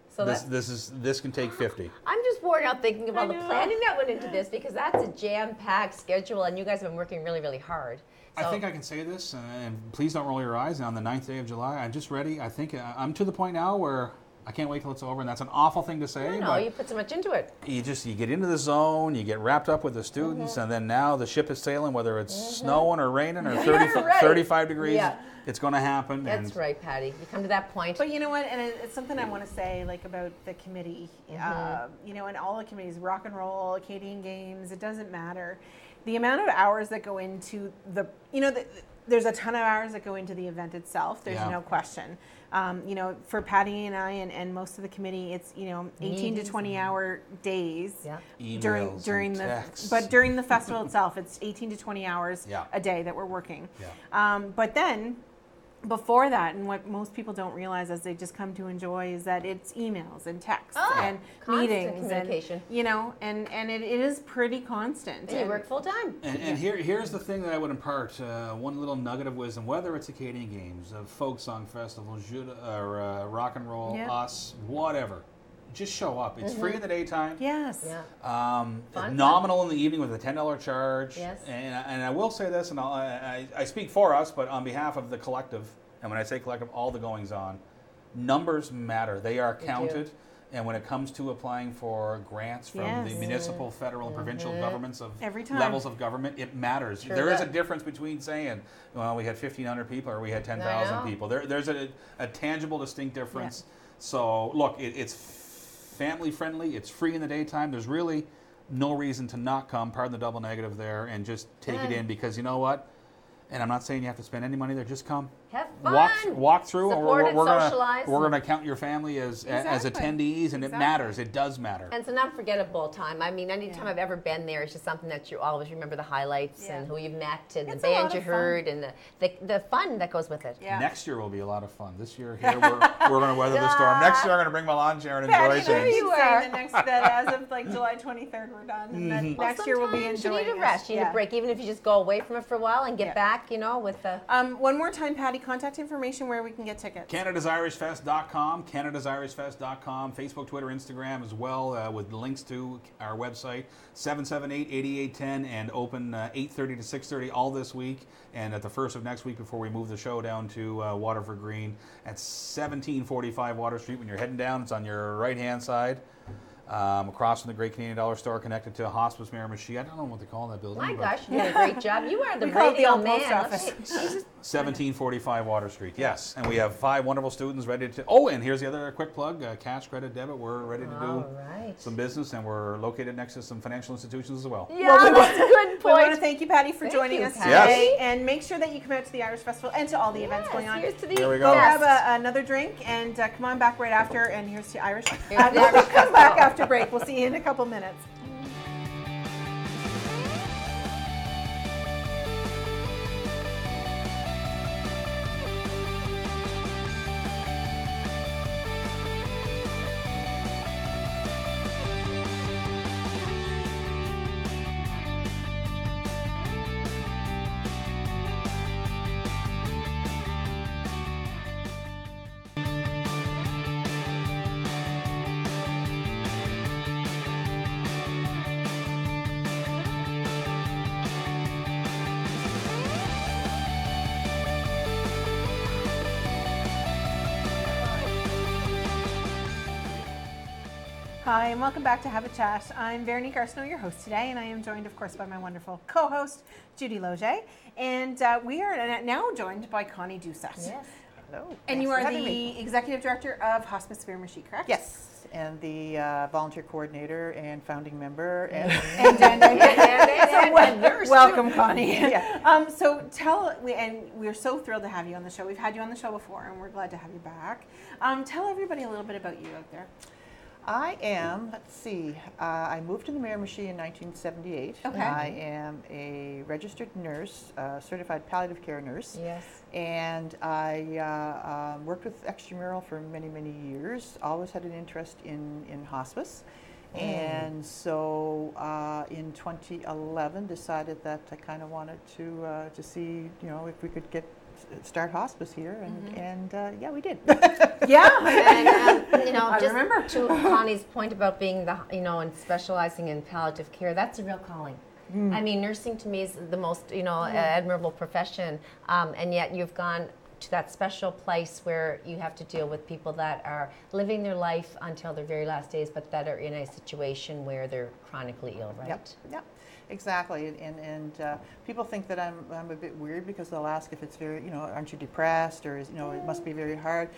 S3: so this can take 50.
S2: I'm just worn out thinking about the planning that went into this, because that's a jam-packed schedule, and you guys have been working really, really hard. So.
S3: I think I can say this, and please don't roll your eyes. On the 9th day of July, I'm just ready. I think I'm to the point now where I can't wait till it's over, and that's an awful thing to say.
S2: No, you put so much into it.
S3: You get into the zone, you get wrapped up with the students, and then now the ship is sailing, whether it's snowing or raining or 35 degrees. Yeah. It's going to happen.
S2: That's right, Paddy. You come to that point.
S1: But you know what? And it's something I want to say, like, about the committee. And all the committees, rock and roll, Acadian Games, it doesn't matter. The amount of hours that go into there's a ton of hours that go into the event itself. There's no question. For Paddy and I and most of the committee, it's 18 to 20 hour days during the festival itself, it's 18 to 20 hours a day that we're working. But then before that, and what most people don't realize as they just come to enjoy, is that it's emails and texts and meetings
S2: communication.
S1: And it is pretty constant.
S2: And you work full time.
S3: And here's the thing that I would impart, one little nugget of wisdom, whether it's Acadian Games, a folk song festival, or rock and roll, us, whatever. Just show up. It's free in the daytime.
S1: Yes.
S2: Yeah.
S3: Nominal in the evening with a $10 charge.
S2: Yes.
S3: And I will say this, and I speak for us, but on behalf of the collective, and when I say collective, all the goings on, numbers matter. They are counted. And when it comes to applying for grants from the municipal, federal, and provincial governments of levels of government, it matters. There is a difference between saying, well, we had 1,500 people or we had 10,000 people. There's a tangible, distinct difference. Yeah. So, look, it's family friendly. It's free in the daytime. There's really no reason to not come, pardon the double negative there, and just take it in, because you know what? And I'm not saying you have to spend any money there. Just come.
S2: Have fun.
S3: Walk through,
S2: support
S3: and we're
S2: socialize.
S3: We're gonna count your family as attendees, and it matters. It does matter.
S2: And it's an unforgettable time. I mean, anytime I've ever been there, it's just something that you always remember the highlights and who you've met and the band you heard and the fun that goes with it.
S1: Yeah.
S3: Next year will be a lot of fun. This year here we're gonna weather the storm. Next year I'm gonna bring my lawn chair and enjoy things.
S1: You are. That as of like July 23rd we're done, and then next year we'll be enjoying.
S2: You need a rest. You need a break, even if you just go away from it for a while and get back. You know, with the.
S1: One more time, Paddy, contact information where we can get tickets.
S3: CanadasIrishFest.com, CanadasIrishFest.com, Facebook, Twitter, Instagram as well, with links to our website, 778-8810, and open 8:30 to 6:30 all this week, and at the first of next week before we move the show down to Waterford Green at 1745 Water Street. When you're heading down, it's on your right-hand side. Across from the Great Canadian Dollar Store, connected to Hospice Miramichi. I don't know what they call that building.
S2: My gosh, you did a great job. You are the
S1: We call it the
S2: radio
S1: old post
S2: man.
S1: office.
S3: 1745 Water Street, yes. And we have 5 wonderful students ready to... Oh, and here's the other quick plug, cash, credit, debit. We're ready to do some business, and we're located next to some financial institutions as well.
S2: Yeah, that's a good point.
S1: We want to thank you, Paddy, for joining us
S3: Yes.
S1: today. And make sure that you come out to the Irish Festival and to all the events going on.
S2: Here's to the
S3: There we
S1: Go
S3: go.
S1: grab another drink and come on back right after, and here's to Irish.
S2: Here's to the Irish
S1: Come back after break. We'll see you in a couple minutes. Hi, and welcome back to Have a Chat. I'm Veronique Arsenault, your host today, and I am joined, of course, by my wonderful co-host, Judy Loge. And we are now joined by Connie Doucet.
S4: Yes. Hello.
S1: And you are the Executive Director of Hospice Miramichi, correct?
S4: Yes, and the volunteer coordinator and founding member. And
S1: welcome, Connie.
S4: Yeah.
S1: So we're so thrilled to have you on the show. We've had you on the show before, and we're glad to have you back. Tell everybody a little bit about you out there.
S4: I am, let's see, I moved to the Miramichi in 1978.
S1: Okay.
S4: I am a registered nurse, certified palliative care nurse.
S2: Yes.
S4: And I worked with extramural for many, many years, always had an interest in hospice. And so in 2011 decided that I kind of wanted to see, if we could start hospice here, and yeah, we did.
S1: Yeah,
S2: And
S1: I
S2: just
S1: remember.
S2: to Connie's point about being and specializing in palliative care, that's a real calling. I mean, nursing to me is the most admirable profession, and yet you've gone to that special place where you have to deal with people that are living their life until their very last days, but that are in a situation where they're chronically ill, right?
S4: Yep. Exactly, and people think that I'm a bit weird because they'll ask if it's very, aren't you depressed, or it must be very hard.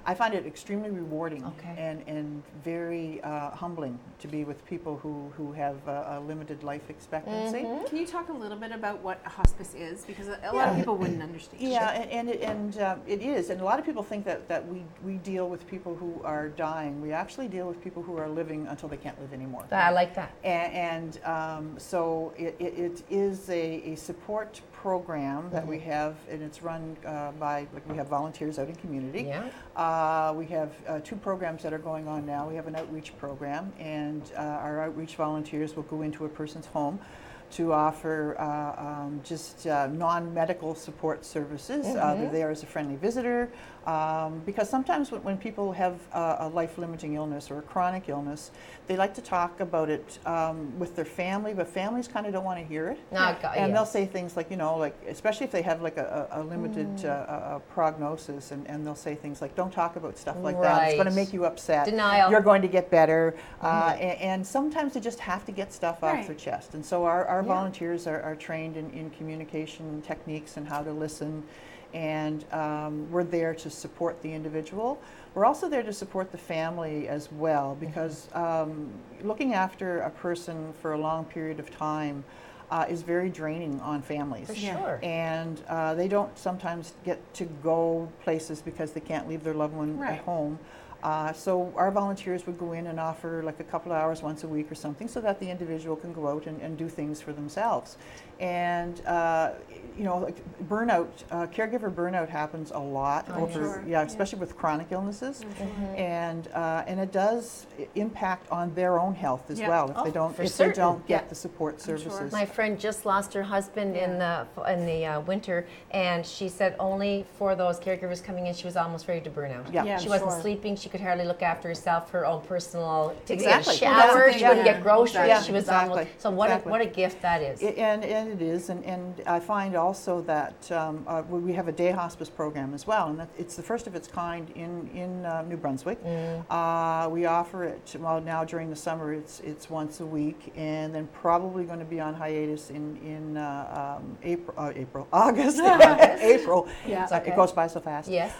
S4: I find it extremely rewarding and very humbling to be with people who have a limited life expectancy.
S1: Can you talk a little bit about what a hospice is? Because a lot of people wouldn't understand.
S4: Yeah, and it is, and a lot of people think that we deal with people who are dying. We actually deal with people who are living until they can't live anymore.
S2: I like that.
S4: And so it is a support program that we have, and it's run by, we have volunteers out in community.
S2: Yeah.
S4: We have 2 programs that are going on now. We have an outreach program, and our outreach volunteers will go into a person's home to offer just non-medical support services. They're there as a friendly visitor, because sometimes when people have a life-limiting illness or a chronic illness, they like to talk about it with their family, but families kind of don't want to hear it. And they'll say things like, especially if they have like a limited prognosis, and they'll say things like, don't talk about stuff like that. It's going to make you upset.
S2: Denial.
S4: You're going to get better. And sometimes they just have to get stuff off their chest. And so our volunteers are trained in communication techniques and how to listen, and we're there to support the individual. We're also there to support the family as well, because looking after a person for a long period of time is very draining on families.
S2: For sure.
S4: And they don't sometimes get to go places because they can't leave their loved one at home. So our volunteers would go in and offer like a couple of hours once a week or something so that the individual can go out and do things for themselves. And you know, like burnout, caregiver burnout happens a lot especially with chronic illnesses. And it does impact on their own health as well if they don't get the support services.
S2: My friend just lost her husband in the winter, and she said only for those caregivers coming in, she was almost ready to burn out. She wasn't sleeping. She could hardly look after herself. Her own personal shower. She wouldn't get groceries. She was almost. So what a gift that is.
S4: And it is, and I find also that we have a day hospice program as well, and it's the first of its kind in New Brunswick. We offer it now during the summer. It's once a week, and then probably going to be on hiatus in August. April. It goes by so fast.
S2: Yes.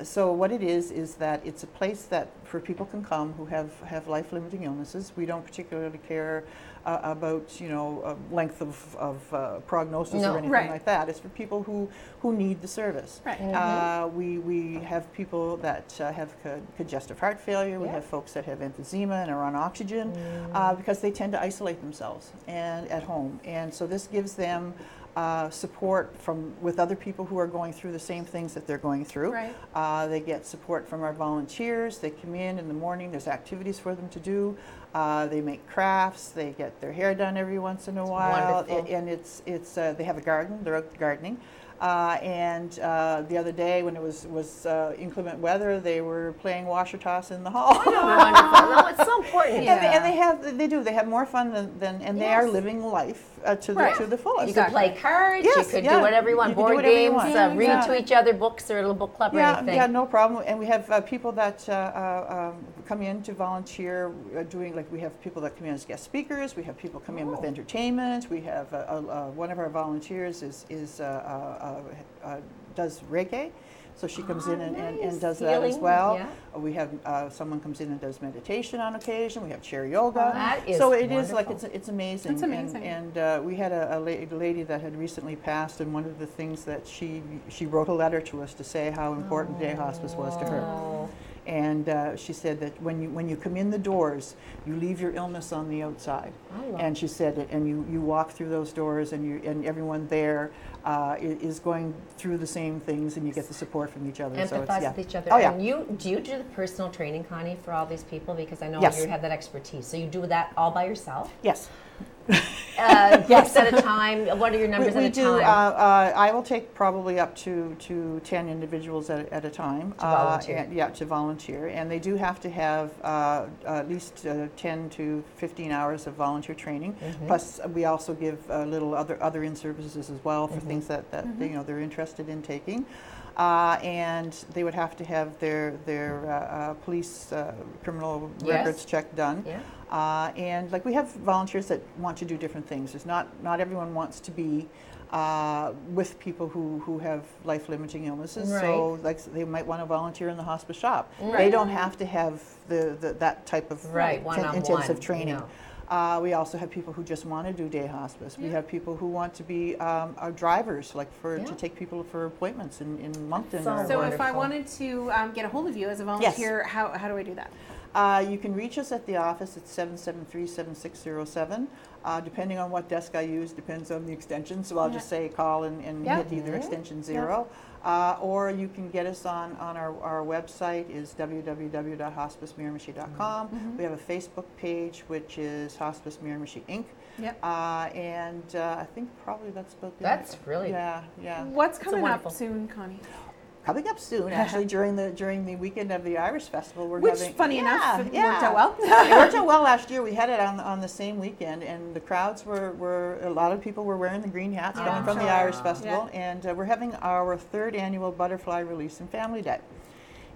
S4: So what it is that it's a place that for people can come who have life-limiting illnesses. We don't particularly care about length of prognosis or anything like that. It's for people who need the service. We have people that have congestive heart failure. We have folks that have emphysema and are on oxygen because they tend to isolate themselves and at home. And so this gives them support with other people who are going through the same things that they're going through. They get support from our volunteers. They come in the morning. There's activities for them to do. They make crafts. They get their hair done every once in a while. And they have a garden. They're out gardening. And the other day when it was inclement weather, they were playing washer toss in the hall.
S2: Wonderful. No, it's so important.
S4: And they have more fun than they are living life to the fullest.
S2: You could play cards. You could do whatever you want. Board games. Read to each other books or a little book club or anything.
S4: Yeah, no problem. And we have people that come in to volunteer doing, like we have people that come in as guest speakers. We have people come in with entertainment. We have one of our volunteers does Reiki. So she comes in and does that as well. We have someone comes in and does meditation on occasion. We have chair yoga.
S2: That is
S4: so it
S2: wonderful.
S4: is like it's amazing.
S1: It's amazing.
S4: And we had a lady that had recently passed, and one of the things that she wrote a letter to us to say how important day hospice was to her. And she said that when you come in the doors, you leave your illness on the outside. And she said, and you walk through those doors, and everyone there is going through the same things, and you get the support from each other.
S2: Empathize with each other.
S4: Oh,
S2: and do you do the personal training, Connie, for all these people? Because I know you have that expertise. So you do that all by yourself?
S4: Yes.
S2: Yes, at a time. What are your numbers at a time?
S4: I will take probably up to 10 individuals at a time.
S2: To volunteer.
S4: To volunteer. And they do have to have at least 10 to 15 hours of volunteer training. Plus, we also give little other in-services as well for things that they're interested in taking. And they would have to have their police criminal records check done. And like we have volunteers that want to do different things. There's not everyone wants to be with people who have life-limiting illnesses. So like they might want to volunteer in the hospice shop. They don't have to have that type of intensive training. We also have people who just want to do day hospice. We have people who want to be our drivers, like to take people for appointments in Moncton.
S1: So if I wanted to get a hold of you as a volunteer, how do I do that?
S4: You can reach us at the office at 773-7607. Depending on what desk I use, depends on the extension. So I'll just say call and hit either extension 0. Or you can get us on our website is www.hospicemiramichi.com. We have a Facebook page, which is Hospice Miramichi Inc. And I think probably that's about the
S2: That's really
S1: What's coming up soon, Connie?
S4: Coming up soon, actually, during the weekend of the Irish Festival,
S1: funny enough, it worked out well.
S4: It worked out well last year. We had it on the same weekend, and the crowds were a lot of people were wearing the green hats coming from the Irish Festival, and we're having our 3rd annual Butterfly Release and Family Day,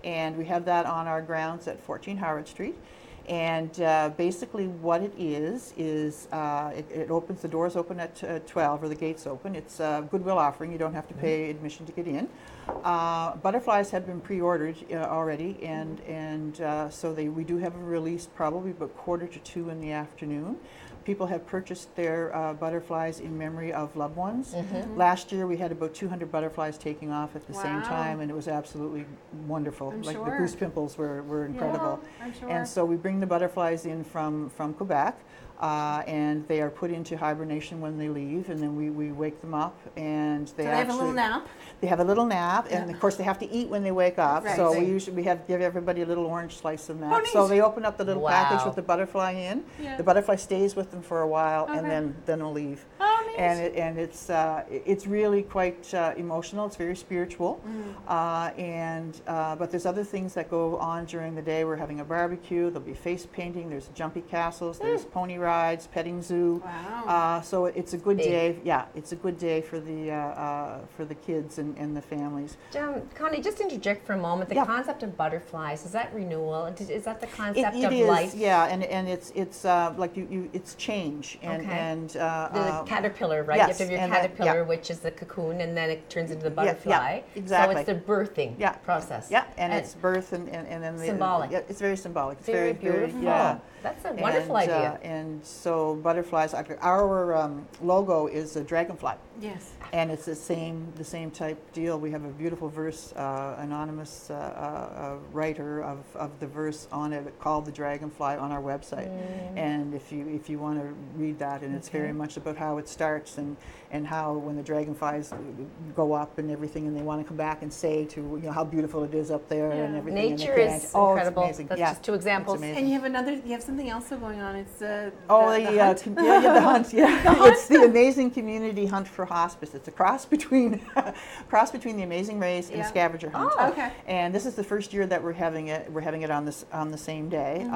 S4: and we have that on our grounds at 14 Howard Street. And basically what it is it opens, the doors open at 12, or the gates open. It's a goodwill offering. You don't have to pay admission to get in. Butterflies have been pre-ordered already, and so we do have a release probably about 1:45 in the afternoon. people have purchased their butterflies in memory of loved ones. Last year we had about 200 butterflies taking off at the same time, and it was absolutely wonderful.
S1: I'm
S4: like
S1: sure.
S4: the goose pimples were incredible.
S1: Yeah, I'm sure.
S4: And so we bring the butterflies in from Quebec. And they are put into hibernation when they leave, and then we wake them up, and they
S1: have a little nap.
S4: They have a little nap, and of course they have to eat when they wake up.
S1: Right.
S4: So we give everybody a little orange slice of that.
S1: Oh, neat.
S4: So they open up the little package
S2: Wow.
S4: with the butterfly in.
S1: Yeah.
S4: The butterfly stays with them for a while,
S1: Okay.
S4: and then it'll leave.
S1: Oh, neat.
S4: And it's really quite emotional. It's very spiritual, but there's other things that go on during the day. We're having a barbecue. There'll be face painting. There's jumpy castles. There's pony rides, petting zoo.
S1: Wow.
S4: So it's a good day. Yeah, it's a good day for the kids and the families.
S2: Connie, just interject for a moment. The concept of butterflies, is that renewal? Is that the concept
S4: It
S2: of
S4: is,
S2: life?
S4: yeah, and it's like it's change and
S2: The caterpillar, right?
S4: yes,
S2: You have to have your
S4: and that-
S2: caterpillar,
S4: yeah.
S2: which is the cocoon, and then it turns into the
S4: Yeah,
S2: butterfly.
S4: exactly.
S2: So it's the birthing process.
S4: Yeah, and it's birth and then
S2: Symbolic.
S4: Yeah, it's very symbolic. It's
S2: Very beautiful.
S4: yeah.
S2: That's a wonderful idea.
S4: And so butterflies. Our logo is a dragonfly.
S1: Yes.
S4: And it's the same type deal. We have a beautiful verse, anonymous writer of the verse on it called "The Dragonfly" on our website. And if you want to read that, and it's very much about how it starts and how when the dragonflies go up and everything, and they want to come back and say to how beautiful it is up there and everything.
S2: Nature
S4: and
S2: is
S4: oh,
S2: incredible.
S4: It's amazing.
S2: That's
S4: Yeah,
S2: just two examples.
S4: it's amazing.
S1: And you have something else going on. It's the
S4: hunt. The hunt. Yeah, it's the amazing community hunt for hospice. It's a cross between the Amazing Race and the Scavenger Hunt.
S1: Oh, okay.
S4: And this is the first year that we're having it. We're having it on the same day.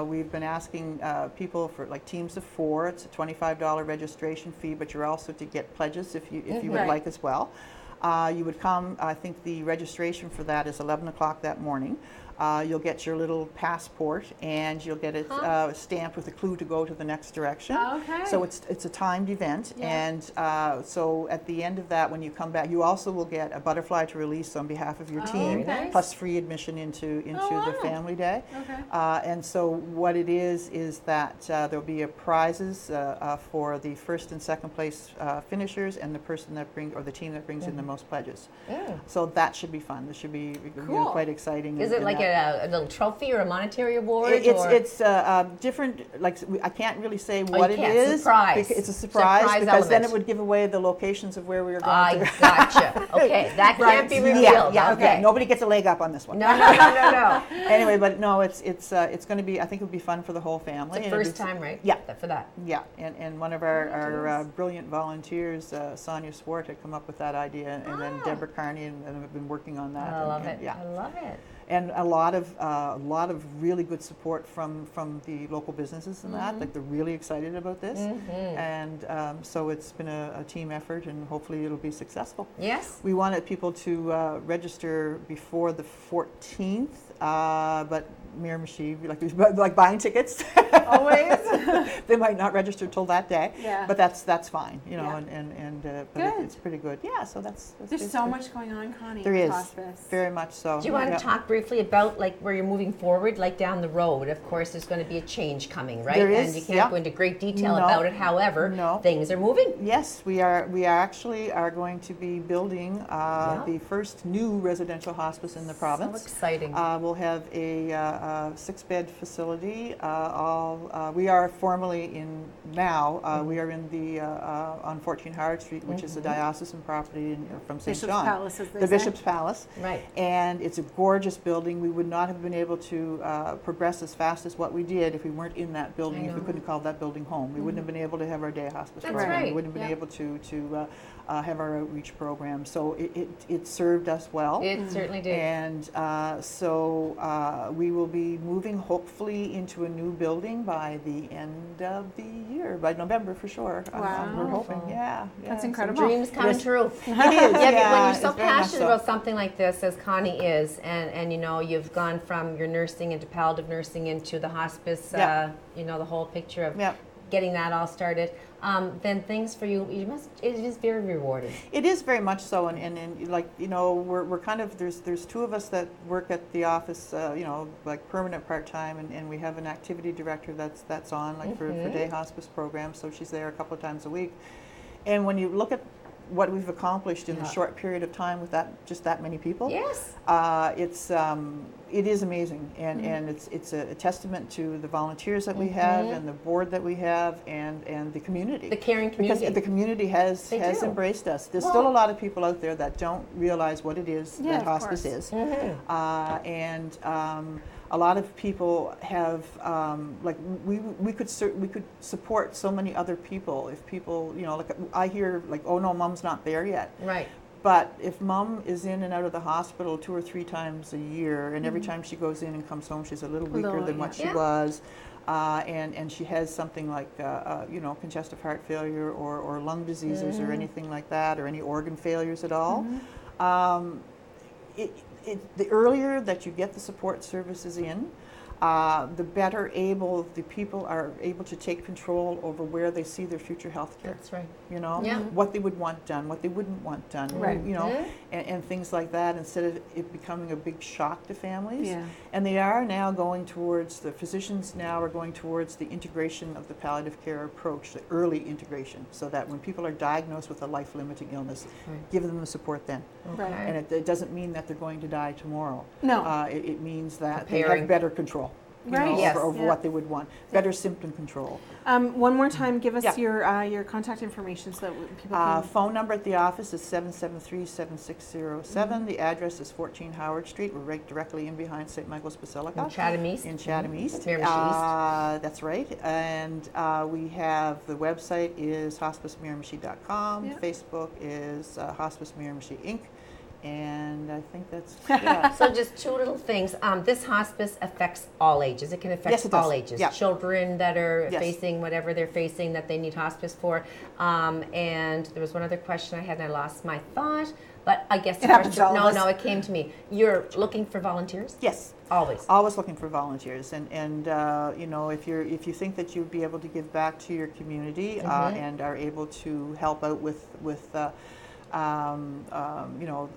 S4: We've been asking people for like teams of 4. It's a $25 registration fee, but you're also to get pledges if you would like as well. You would come. I think the registration for that is 11 o'clock that morning. You'll get your little passport, and you'll get it stamped with a clue to go to the next direction.
S1: Okay.
S4: So it's a timed event, and so at the end of that, when you come back, you also will get a butterfly to release on behalf of your team,
S2: nice.
S4: plus free admission into the family day.
S1: Okay.
S4: And so what it is that there'll be prizes for the first and second place finishers, and the person that the team that brings in the most pledges. So that should be fun. This should be
S1: Cool.
S4: quite exciting.
S2: Is it like a little trophy or a monetary award?
S4: It's different. Like I can't really say what it is.
S2: Surprise.
S4: It's a surprise because
S2: element.
S4: then it would give away the locations of where we are going
S2: I
S4: to.
S2: gotcha. Okay, that can't be revealed.
S4: Yeah.
S2: Okay.
S4: Nobody gets a leg up on this one.
S2: No.
S4: Anyway, but no, it's going to be. I think it would be fun for the whole family.
S2: It's the first time, right?
S4: Yeah.
S2: For that.
S4: Yeah, and one of our brilliant volunteers, Sonia Swart, had come up with that idea, and then Deborah Carney, and have been working on that.
S2: I love it.
S4: Yeah.
S2: I love it.
S4: And a lot of really good support from the local businesses and that. Like they're really excited about this, and so it's been a team effort, and hopefully it'll be successful.
S2: Yes.
S4: We wanted people to register before the 14th, but Miramichi, like buying tickets.
S1: Always.
S4: They might not register till that day.
S1: Yeah.
S4: But that's fine,
S1: Yeah.
S4: but it's pretty good. Yeah. So that's
S1: There's so much going on, Connie.
S4: There
S1: with
S4: is
S1: hospice.
S4: very much so.
S2: Do you want to talk briefly about like where you're moving forward, like down the road? Of course, there's going to be a change coming, right?
S4: There is,
S2: and you can't go into great detail
S4: No.
S2: about it. However,
S4: No.
S2: things are moving.
S4: Yes, we actually are going to be building the first new residential hospice in the province.
S2: So exciting.
S4: We'll have a 6-bed facility. We are formally in now. We are in the on 14 Howard Street, which is a diocesan property from St.
S1: Bishop's
S4: John.
S1: Palace, as they
S4: The
S1: say.
S4: Bishop's Palace.
S2: Right.
S4: And it's a gorgeous building. We would not have been able to progress as fast as what we did if we weren't in that building, if we couldn't call that building home. We wouldn't have been able to have our day hospice
S2: That's
S4: program. We
S2: right.
S4: wouldn't have been able to have our outreach program. So it served us well.
S2: It certainly did.
S4: And so we will be moving hopefully into a new building by the end of the year, by November for sure.
S1: Wow.
S4: We're hoping, yeah.
S1: That's
S4: so
S1: incredible.
S2: Dreams coming
S4: Yes.
S2: true.
S4: It is,
S2: Yeah, but when you're so
S4: it's very much
S2: passionate
S4: so.
S2: about something like this, as Connie is, and you know, you've gone from your nursing into palliative nursing into the hospice,
S4: Yeah.
S2: you know, the whole picture of
S4: Yeah.
S2: getting that all started, then things for you, it is very rewarding.
S4: It is very much so, and like, you know, we're kind of, there's two of us that work at the office, you know, like permanent part-time, and we have an activity director that's on, like for day hospice programs, so she's there a couple of times a week. And when you look at what we've accomplished in a short period of time with just that many people,
S2: yes,
S4: it is amazing, and it's a testament to the volunteers that we have, and the board that we have, and the community,
S2: the caring community,
S4: because the community has embraced us. There's still a lot of people out there that don't realize what it is that hospice is, and a lot of people have, like, we could support so many other people if people, you know, like I hear like, oh no, mom's not there yet.
S2: Right.
S4: But if mom is in and out of the hospital 2 or 3 times a year, and every time she goes in and comes home, she's a little weaker than what she was, and she has something like, you know, congestive heart failure or lung diseases or anything like that, or any organ failures at all, the earlier that you get the support services in, the better the people are able to take control over where they see their future health care.
S2: That's right.
S4: You know, what they would want done, what they wouldn't want done, you know, and things like that, instead of it becoming a big shock to families. Yeah. And they are now going towards, the physicians now are going towards the integration of the palliative care approach, the early integration, so that when people are diagnosed with a life-limiting illness, give them the support then.
S2: Okay.
S4: And it doesn't mean that they're going to die tomorrow.
S1: No.
S4: It means that they have better control. You know, over what they would want. Better symptom control.
S1: One more time, give us your contact information so that people can...
S4: Phone number at the office is 773-7607. The address is 14 Howard Street. We're right directly in behind St. Michael's Basilica.
S2: In Chatham East.
S4: In Chatham East.
S2: Miramichi East.
S4: That's right. And we have, the website is hospicemiramichi.com. Facebook is Hospice Miramichi Inc. And I think that's
S2: So just 2 little things. This hospice affects all ages. It can affect all ages. Yeah. Children that are facing whatever they're facing that they need hospice for. And there was one other question I had and I lost my thought. But I guess it came to me. You're looking for volunteers?
S4: Yes.
S2: Always.
S4: Always looking for volunteers, and you know, if you think that you'd be able to give back to your community and are able to help out with you know,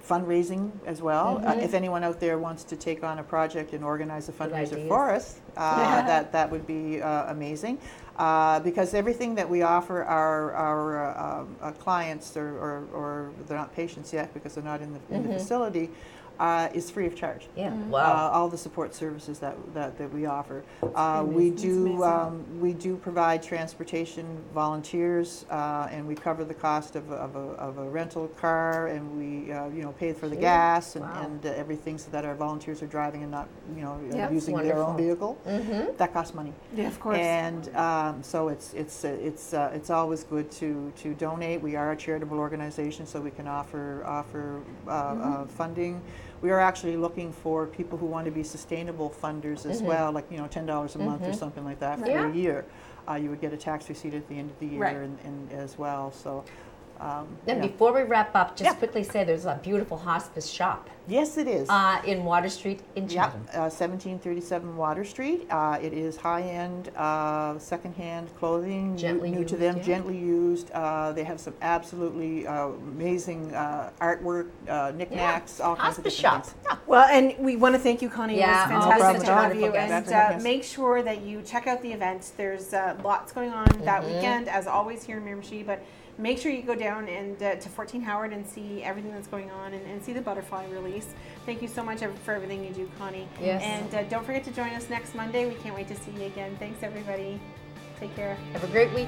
S4: fundraising as well. If anyone out there wants to take on a project and organize a fundraiser for us, that would be amazing. Because everything that we offer our clients, or they're not patients yet because they're not in the facility, is free of charge.
S2: Yeah. Wow.
S4: All the support services that we offer. We do provide transportation volunteers, and we cover the cost of a rental car, and we you know, pay for the gas and everything, so that our volunteers are driving and not, you know, using their own vehicle. That costs money.
S1: Yeah, of course.
S4: And so it's always good to donate. We are a charitable organization, so we can offer funding. We are actually looking for people who want to be sustainable funders as well, like, you know, $10 a month or something like that for a year. You would get a tax receipt at the end of the year and as well. So.
S2: Then before we wrap up, just quickly say there's a beautiful hospice shop.
S4: Yes, it is.
S2: In Water Street in Chatham.
S4: 1737 Water Street. It is high-end, second-hand clothing, new to them, gently used. They have some absolutely amazing artwork, knickknacks, all kinds of different things.
S1: Yeah. Well, and we want to thank you, Connie. It was fantastic to have you. And make sure that you check out the event. There's lots going on that weekend, as always, here in Miramichi, but make sure you go down and to 14 Howard and see everything that's going on and see the butterfly release. Thank you so much for everything you do, Connie.
S2: Yes.
S1: And don't forget to join us next Monday. We can't wait to see you again. Thanks, everybody. Take care.
S2: Have a great week.